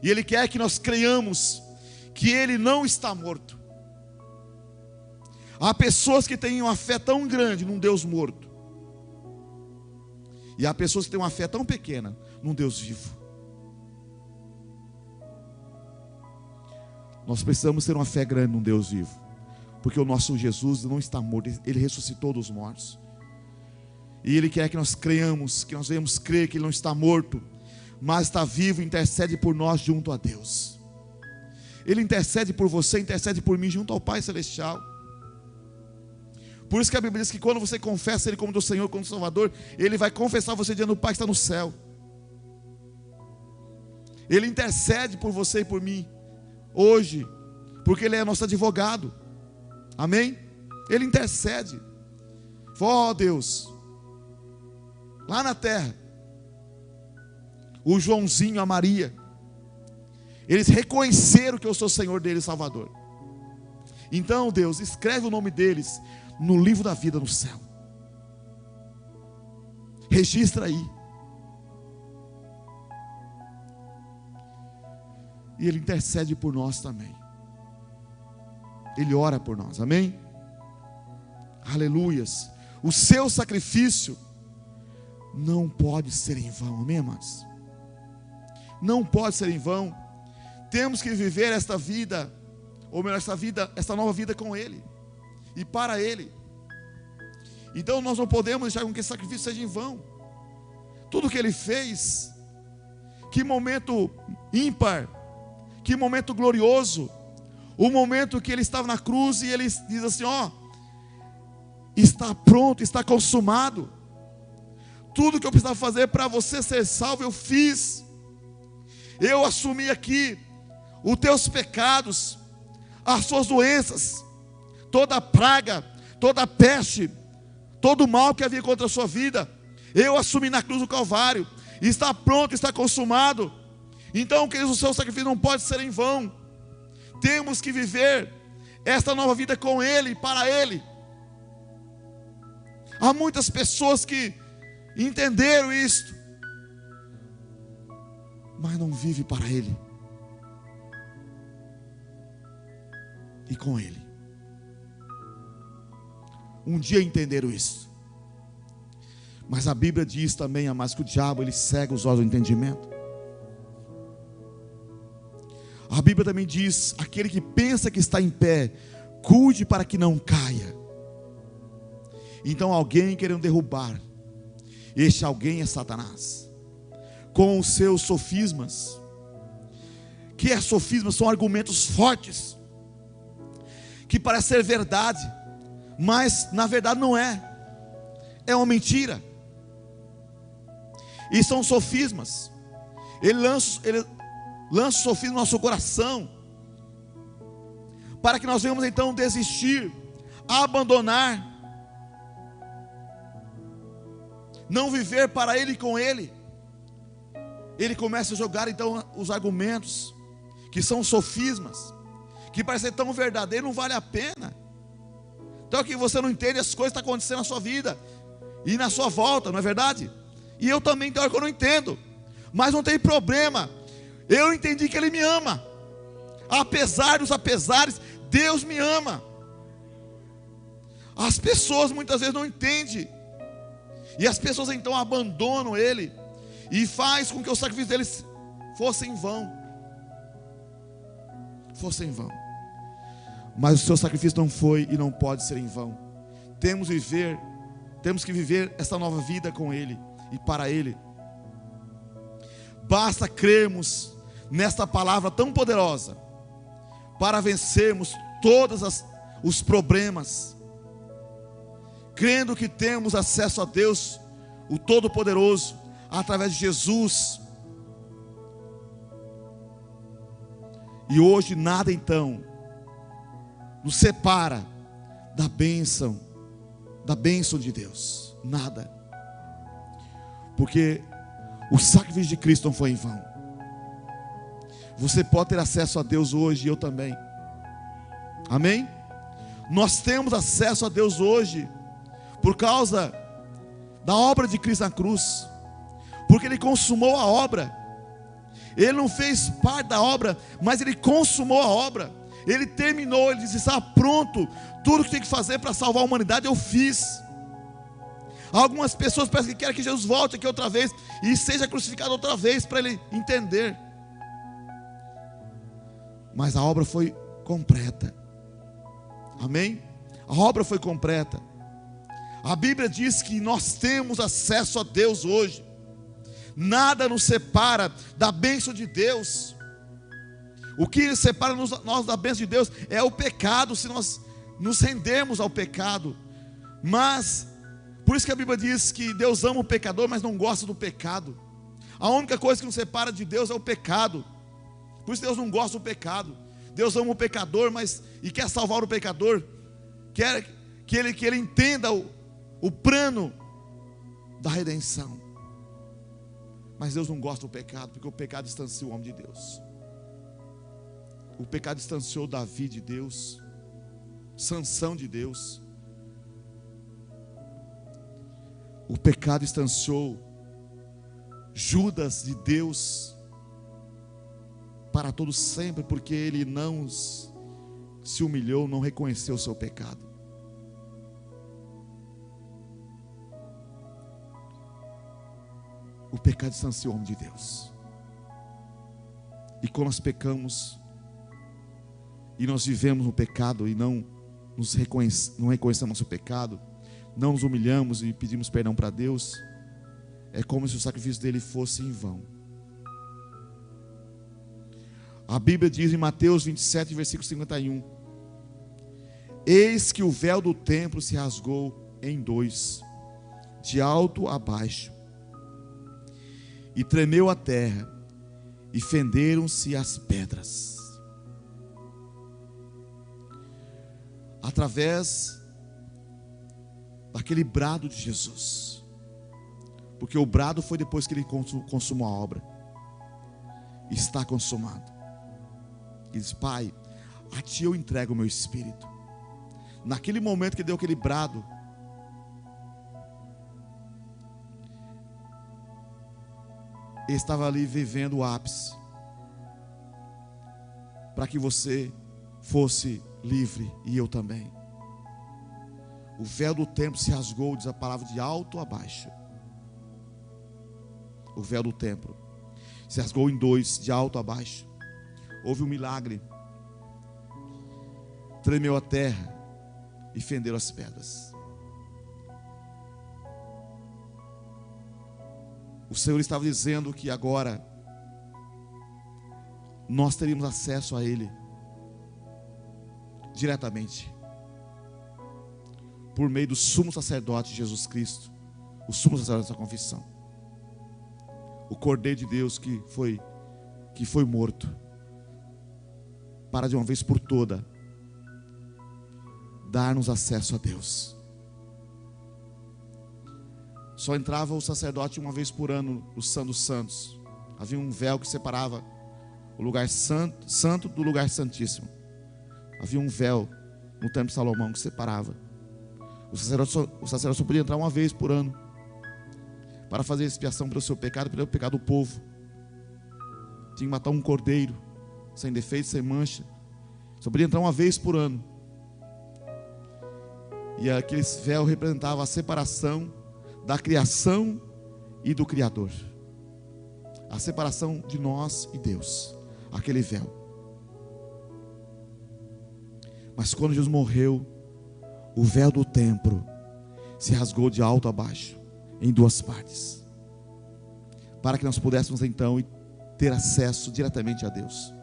S1: E Ele quer que nós creiamos que Ele não está morto. Há pessoas que têm uma fé tão grande num Deus morto, e há pessoas que têm uma fé tão pequena num Deus vivo. Nós precisamos ter uma fé grande num Deus vivo, porque o nosso Jesus não está morto, Ele ressuscitou dos mortos. E Ele quer que nós creiamos, que nós venhamos crer que Ele não está morto, mas está vivo e intercede por nós junto a Deus. Ele intercede por você, intercede por mim junto ao Pai Celestial. Por isso que a Bíblia diz que quando você confessa Ele como teu Senhor, como Salvador, Ele vai confessar você diante do Pai que está no céu. Ele intercede por você e por mim hoje, porque Ele é nosso advogado. Amém? Ele intercede. Ó Deus, lá na terra, o Joãozinho, a Maria, eles reconheceram que eu sou Senhor deles, Salvador. Então Deus, escreve o nome deles no livro da vida no céu. Registra aí. E Ele intercede por nós também. Ele ora por nós, amém? Aleluias. O seu sacrifício não pode ser em vão, amém, amados? Não pode ser em vão. Temos que viver esta vida, ou melhor, esta nova vida com Ele e para Ele. Então nós não podemos deixar com que esse sacrifício seja em vão. Tudo que Ele fez, que momento ímpar, que momento glorioso, o momento que Ele estava na cruz e Ele diz assim: ó, está pronto, está consumado. Tudo que eu precisava fazer para você ser salvo, eu fiz. Eu assumi aqui os teus pecados, as suas doenças, toda a praga, toda a peste, todo o mal que havia contra a sua vida, eu assumi na cruz do Calvário. Está pronto, está consumado. Então, queridos, o seu sacrifício não pode ser em vão. Temos que viver esta nova vida com Ele, para Ele. Há muitas pessoas que entenderam isto, mas não vivem para Ele e com Ele. Um dia entenderam isso, mas a Bíblia diz também, amados, que o diabo ele cega os olhos do entendimento. A Bíblia também diz: aquele que pensa que está em pé, cuide para que não caia. Então alguém querendo derrubar, este alguém é Satanás, com os seus sofismas. Que é sofismas? São argumentos fortes, que parecem ser verdade, mas na verdade não é. é uma mentira. E são sofismas. Ele lança sofisma no nosso coração, para que nós venhamos então desistir, abandonar, não viver para Ele e com Ele. Ele começa a jogar então os argumentos, que são sofismas, que parecem tão verdadeiros, não vale a pena. Então que você não entende as coisas que estão acontecendo na sua vida e na sua volta, não é verdade? E eu também tem hora que eu não entendo, mas não tem problema. Eu entendi que Ele me ama. Apesar dos apesares, Deus me ama. As pessoas muitas vezes não entendem, e as pessoas então abandonam Ele, e faz com que o sacrifício deles fosse em vão. Fosse em vão. Mas o seu sacrifício não foi e não pode ser em vão. Temos que viver essa nova vida com Ele e para Ele. Basta crermos nesta palavra tão poderosa para vencermos todos os problemas, crendo que temos acesso a Deus, o Todo-Poderoso, através de Jesus. E hoje nada então nos separa da bênção de Deus. Nada. Porque o sacrifício de Cristo não foi em vão. Você pode ter acesso a Deus hoje, e eu também. Amém? Nós temos acesso a Deus hoje por causa da obra de Cristo na cruz, porque Ele consumou a obra. Ele não fez parte da obra, mas Ele consumou a obra. Ele terminou, Ele disse: está pronto, tudo que tem que fazer para salvar a humanidade eu fiz. Algumas pessoas parecem que querem que Jesus volte aqui outra vez e seja crucificado outra vez, para ele entender. Mas a obra foi completa. Amém? A obra foi completa. A Bíblia diz que nós temos acesso a Deus hoje. Nada nos separa da bênção de Deus. O que separa nós da bênção de Deus é o pecado, se nós nos rendermos ao pecado. Mas, por isso que a Bíblia diz que Deus ama o pecador, mas não gosta do pecado. A única coisa que nos separa de Deus é o pecado. Por isso Deus não gosta do pecado. Deus ama o pecador, e quer salvar o pecador, quer que ele entenda o plano da redenção. Mas Deus não gosta do pecado, porque o pecado distancia o homem de Deus. O pecado distanciou Davi de Deus, Sansão de Deus. O pecado distanciou Judas de Deus para todo sempre, porque ele não se humilhou, não reconheceu o seu pecado. O pecado distanciou o homem de Deus. E quando nós pecamos e nós vivemos no pecado e não reconhecemos nosso pecado, não nos humilhamos e pedimos perdão para Deus, é como se o sacrifício dele fosse em vão. A Bíblia diz em Mateus 27, versículo 51: eis que o véu do templo se rasgou em dois, de alto a baixo, e tremeu a terra, e fenderam-se as pedras. Através daquele brado de Jesus, porque o brado foi depois que ele consumou a obra. Está consumado. Ele diz: Pai, a Ti eu entrego o meu espírito. Naquele momento que deu aquele brado, ele estava ali vivendo o ápice, para que você fosse livre, e eu também. O véu do templo se rasgou, diz a palavra, de alto a baixo. O véu do templo se rasgou em dois, de alto a baixo. Houve um milagre. Tremeu a terra e fenderam as pedras. O Senhor estava dizendo que agora nós teríamos acesso a Ele diretamente, por meio do sumo sacerdote Jesus Cristo, o sumo sacerdote da confissão, o Cordeiro de Deus que foi morto, para de uma vez por toda dar-nos acesso a Deus. Só entrava o sacerdote uma vez por ano no Santo dos Santos. Havia um véu que separava o lugar santo do lugar santíssimo. Havia um véu no templo de Salomão que separava. O sacerdote só podia entrar uma vez por ano para fazer expiação pelo seu pecado e pelo pecado do povo. Tinha que matar um cordeiro sem defeito, sem mancha. Só podia entrar uma vez por ano. E aquele véu representava a separação da criação e do Criador. A separação de nós e Deus. Aquele véu. Mas quando Jesus morreu, o véu do templo se rasgou de alto a baixo, em duas partes, para que nós pudéssemos então ter acesso diretamente a Deus.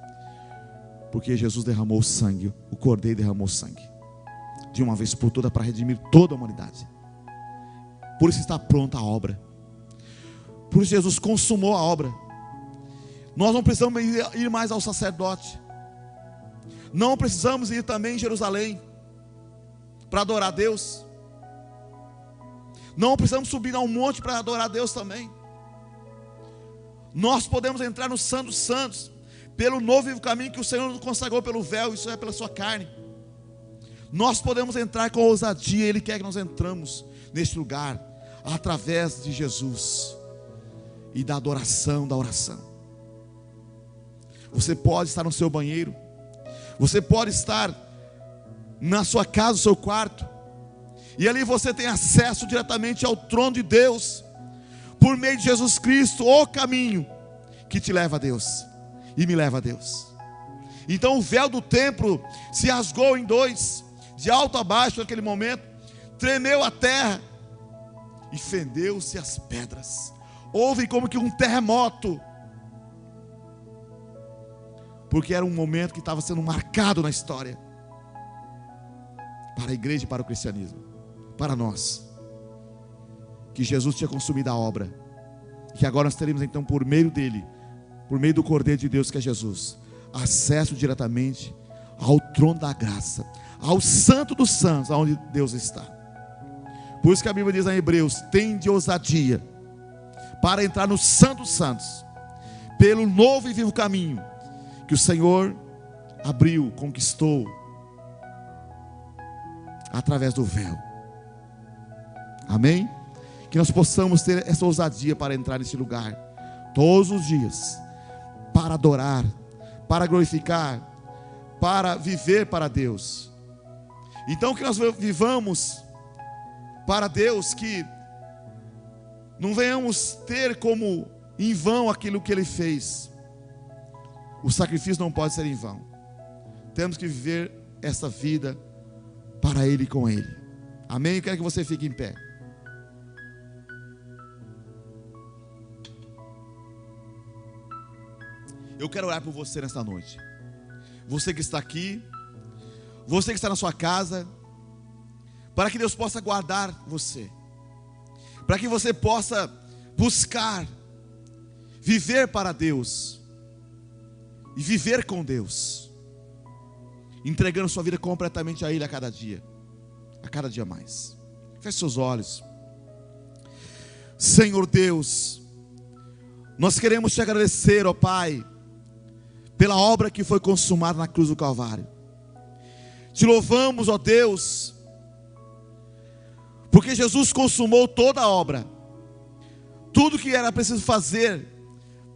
S1: Porque Jesus derramou sangue, o Cordeiro derramou sangue, de uma vez por todas, para redimir toda a humanidade. Por isso está pronta a obra. Por isso Jesus consumou a obra. Nós não precisamos ir mais ao sacerdote. Não precisamos ir também em Jerusalém para adorar a Deus. Não precisamos subir a um monte para adorar a Deus também. Nós podemos entrar no Santo dos Santos pelo novo e vivo caminho que o Senhor nos consagrou pelo véu, isso é pela sua carne. Nós podemos entrar com ousadia. Ele quer que nós entramos neste lugar através de Jesus e da adoração, da oração. Você pode estar no seu banheiro, você pode estar na sua casa, no seu quarto, e ali você tem acesso diretamente ao trono de Deus, por meio de Jesus Cristo, o caminho que te leva a Deus e me leva a Deus. Então o véu do templo se rasgou em dois, de alto a baixo naquele momento, tremeu a terra e fendeu-se as pedras. Houve como que um terremoto, porque era um momento que estava sendo marcado na história, para a igreja e para o cristianismo, para nós, que Jesus tinha consumido a obra, que agora nós teremos então por meio dele, por meio do Cordeiro de Deus que é Jesus, acesso diretamente ao trono da graça, ao Santo dos Santos, aonde Deus está. Por isso que a Bíblia diz em Hebreus: tende ousadia para entrar no Santo dos Santos, pelo novo e vivo caminho que o Senhor abriu, conquistou através do véu. Amém? Que nós possamos ter essa ousadia para entrar nesse lugar todos os dias, para adorar, para glorificar, para viver para Deus. Então que nós vivamos para Deus, que não venhamos ter como em vão aquilo que Ele fez. O sacrifício não pode ser em vão. Temos que viver essa vida para Ele e com Ele. Amém? Eu quero que você fique em pé. Eu quero orar por você nesta noite. Você que está aqui, você que está na sua casa, para que Deus possa guardar você, para que você possa buscar viver para Deus e viver com Deus, entregando sua vida completamente a Ele a cada dia mais. Feche seus olhos. Senhor Deus, nós queremos te agradecer, ó Pai, pela obra que foi consumada na cruz do Calvário. Te louvamos, ó Deus, porque Jesus consumou toda a obra. Tudo que era preciso fazer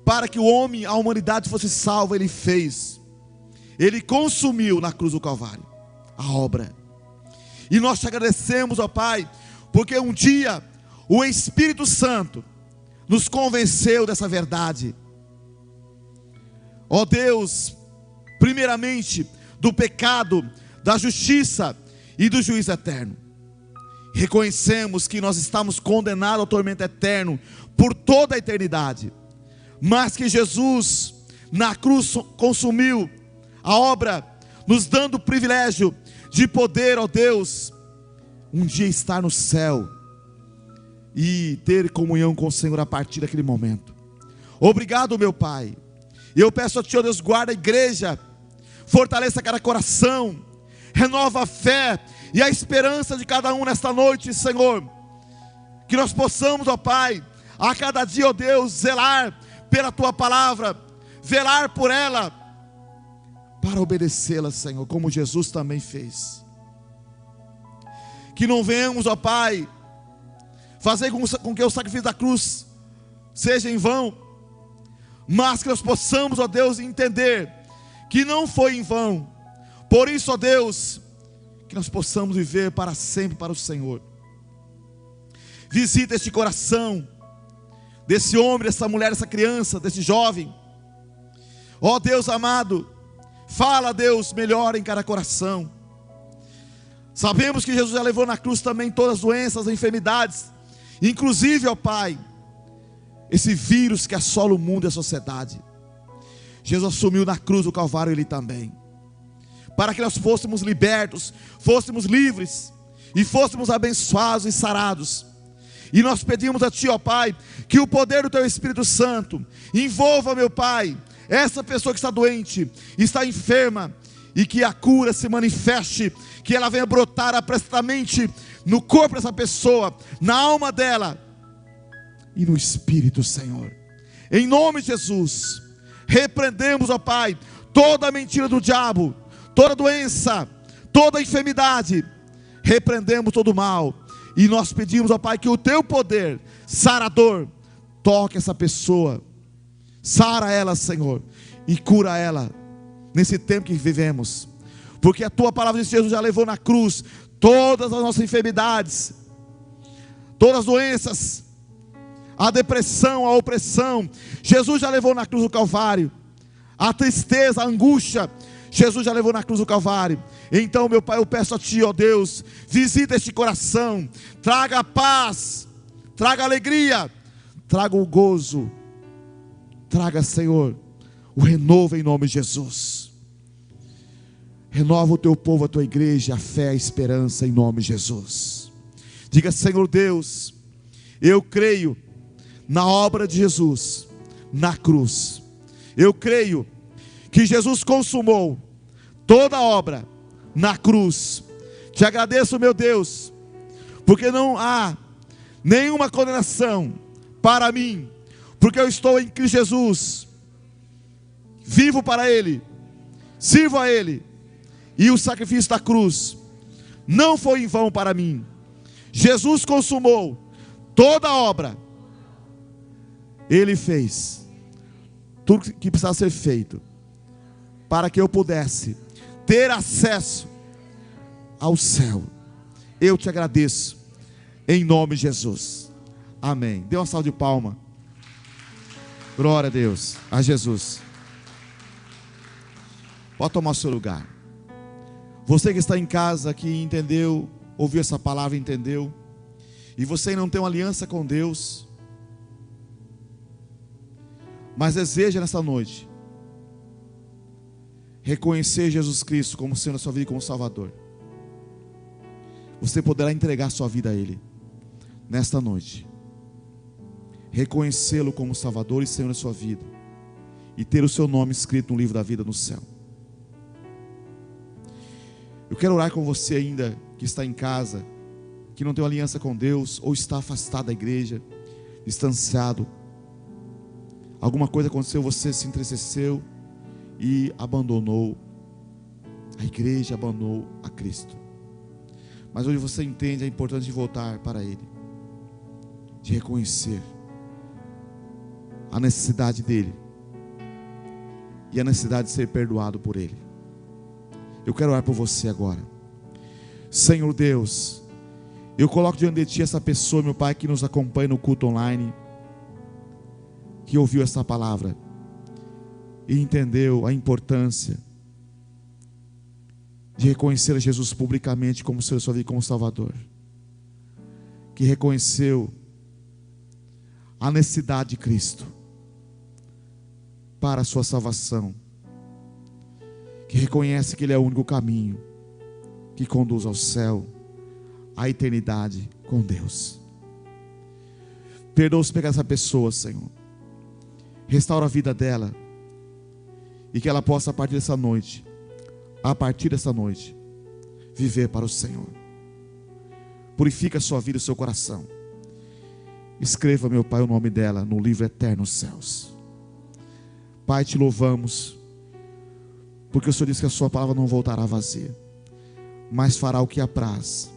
S1: para que o homem, a humanidade fosse salva, Ele fez. Ele consumiu na cruz do Calvário a obra. E nós te agradecemos, ó Pai, porque um dia o Espírito Santo nos convenceu dessa verdade. Ó Deus, primeiramente do pecado, da justiça e do juízo eterno. Reconhecemos que nós estamos condenados ao tormento eterno por toda a eternidade, mas que Jesus na cruz consumiu a obra, nos dando o privilégio de poder, ó Deus, um dia estar no céu e ter comunhão com o Senhor a partir daquele momento. Obrigado, meu Pai. Eu peço a Ti, ó Deus, guarda a igreja, fortaleça cada coração, renova a fé e a esperança de cada um nesta noite, Senhor. Que nós possamos, ó Pai, a cada dia, ó Deus, zelar pela Tua palavra, velar por ela, para obedecê-la, Senhor, como Jesus também fez. Que não venhamos, ó Pai, fazer com que o sacrifício da cruz seja em vão, mas que nós possamos, ó Deus, entender que não foi em vão. Por isso, ó Deus, que nós possamos viver para sempre para o Senhor. Visita este coração desse homem, dessa mulher, dessa criança, desse jovem. Ó Deus amado, fala, Deus, melhor em cada coração. Sabemos que Jesus já levou na cruz também todas as doenças, as enfermidades, inclusive, ó Pai, esse vírus que assola o mundo e a sociedade. Jesus assumiu na cruz do Calvário ele também, para que nós fôssemos libertos, fôssemos livres e fôssemos abençoados e sarados. E nós pedimos a Ti, ó Pai, que o poder do Teu Espírito Santo envolva, meu Pai, essa pessoa que está doente, está enferma, e que a cura se manifeste, que ela venha brotar apressadamente no corpo dessa pessoa, na alma dela e no espírito, Senhor. Em nome de Jesus, repreendemos, ó Pai, toda a mentira do diabo, toda doença, toda enfermidade, repreendemos todo o mal, e nós pedimos, ó Pai, que o Teu poder sarador toque essa pessoa, sara ela, Senhor, e cura ela nesse tempo que vivemos, porque a Tua palavra de Jesus já levou na cruz todas as nossas enfermidades, todas as doenças, a depressão, a opressão, Jesus já levou na cruz do Calvário, a tristeza, a angústia, Jesus já levou na cruz do Calvário. Então, meu Pai, eu peço a Ti, ó Deus, visita este coração, traga a paz, traga a alegria, traga o gozo, traga, Senhor, o renovo em nome de Jesus. Renova o Teu povo, a Tua igreja, a fé, a esperança em nome de Jesus. Diga: Senhor Deus, eu creio na obra de Jesus na cruz. Eu creio que Jesus consumou toda a obra na cruz. Te agradeço, meu Deus, porque não há nenhuma condenação para mim, porque eu estou em Cristo Jesus, vivo para Ele, sirvo a Ele, e o sacrifício da cruz não foi em vão para mim. Jesus consumou toda a obra, Ele fez tudo que precisava ser feito, para que eu pudesse ter acesso ao céu. Eu te agradeço, em nome de Jesus, amém. Dê uma salva de palma. Glória a Deus, a Jesus. Pode tomar o seu lugar. Você que está em casa, que entendeu, ouviu essa palavra, entendeu, e você não tem uma aliança com Deus, mas deseja nessa noite reconhecer Jesus Cristo como sendo a sua vida e como Salvador, você poderá entregar sua vida a Ele nesta noite, reconhecê-lo como Salvador e Senhor da sua vida, e ter o seu nome escrito no livro da vida no céu. Eu quero orar com você ainda que está em casa, que não tem uma aliança com Deus, ou está afastado da igreja, distanciado. Alguma coisa aconteceu, você se entristeceu e abandonou a igreja, abandonou a Cristo. Mas hoje você entende a importância de voltar para Ele, de reconhecer a necessidade dEle e a necessidade de ser perdoado por Ele. Eu quero orar por você agora. Senhor Deus, eu coloco diante de Ti essa pessoa, meu Pai, que nos acompanha no culto online, que ouviu essa palavra e entendeu a importância de reconhecer a Jesus publicamente como Senhor da sua vida, como Salvador, que reconheceu a necessidade de Cristo para a sua salvação, que reconhece que Ele é o único caminho que conduz ao céu, à eternidade com Deus. Perdoa os pecados dessa pessoa, Senhor. Restaura a vida dela. E que ela possa, a partir dessa noite, viver para o Senhor. Purifica a sua vida e o seu coração. Escreva, meu Pai, o nome dela no livro eterno dos céus. Pai, te louvamos, porque o Senhor disse que a sua palavra não voltará vazia, mas fará o que apraz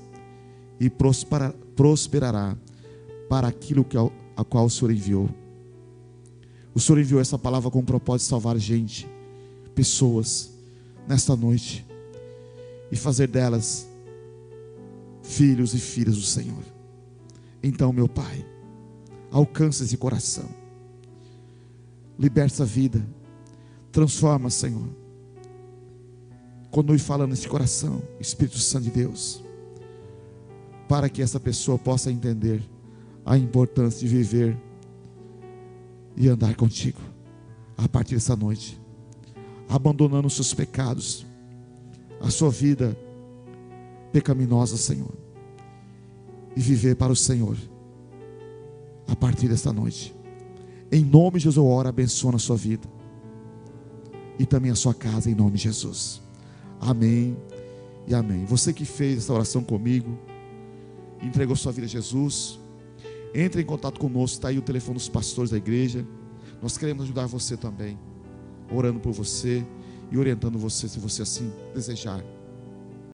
S1: e prosperará para aquilo a qual o Senhor enviou. O Senhor enviou essa palavra com o propósito de salvar gente, pessoas, nesta noite, e fazer delas filhos e filhas do Senhor. Então, meu Pai, alcança esse coração, liberta essa vida, transforma, Senhor. Continue falando nesse coração, Espírito Santo de Deus, para que essa pessoa possa entender a importância de viver e andar contigo a partir dessa noite, abandonando os seus pecados, a sua vida pecaminosa, Senhor, e viver para o Senhor a partir desta noite. Em nome de Jesus eu oro, abençoa a sua vida e também a sua casa, em nome de Jesus. Amém e amém. Você que fez essa oração comigo, entregou sua vida a Jesus, entre em contato conosco, está aí o telefone dos pastores da igreja. Nós queremos ajudar você também, orando por você e orientando você, se você assim desejar.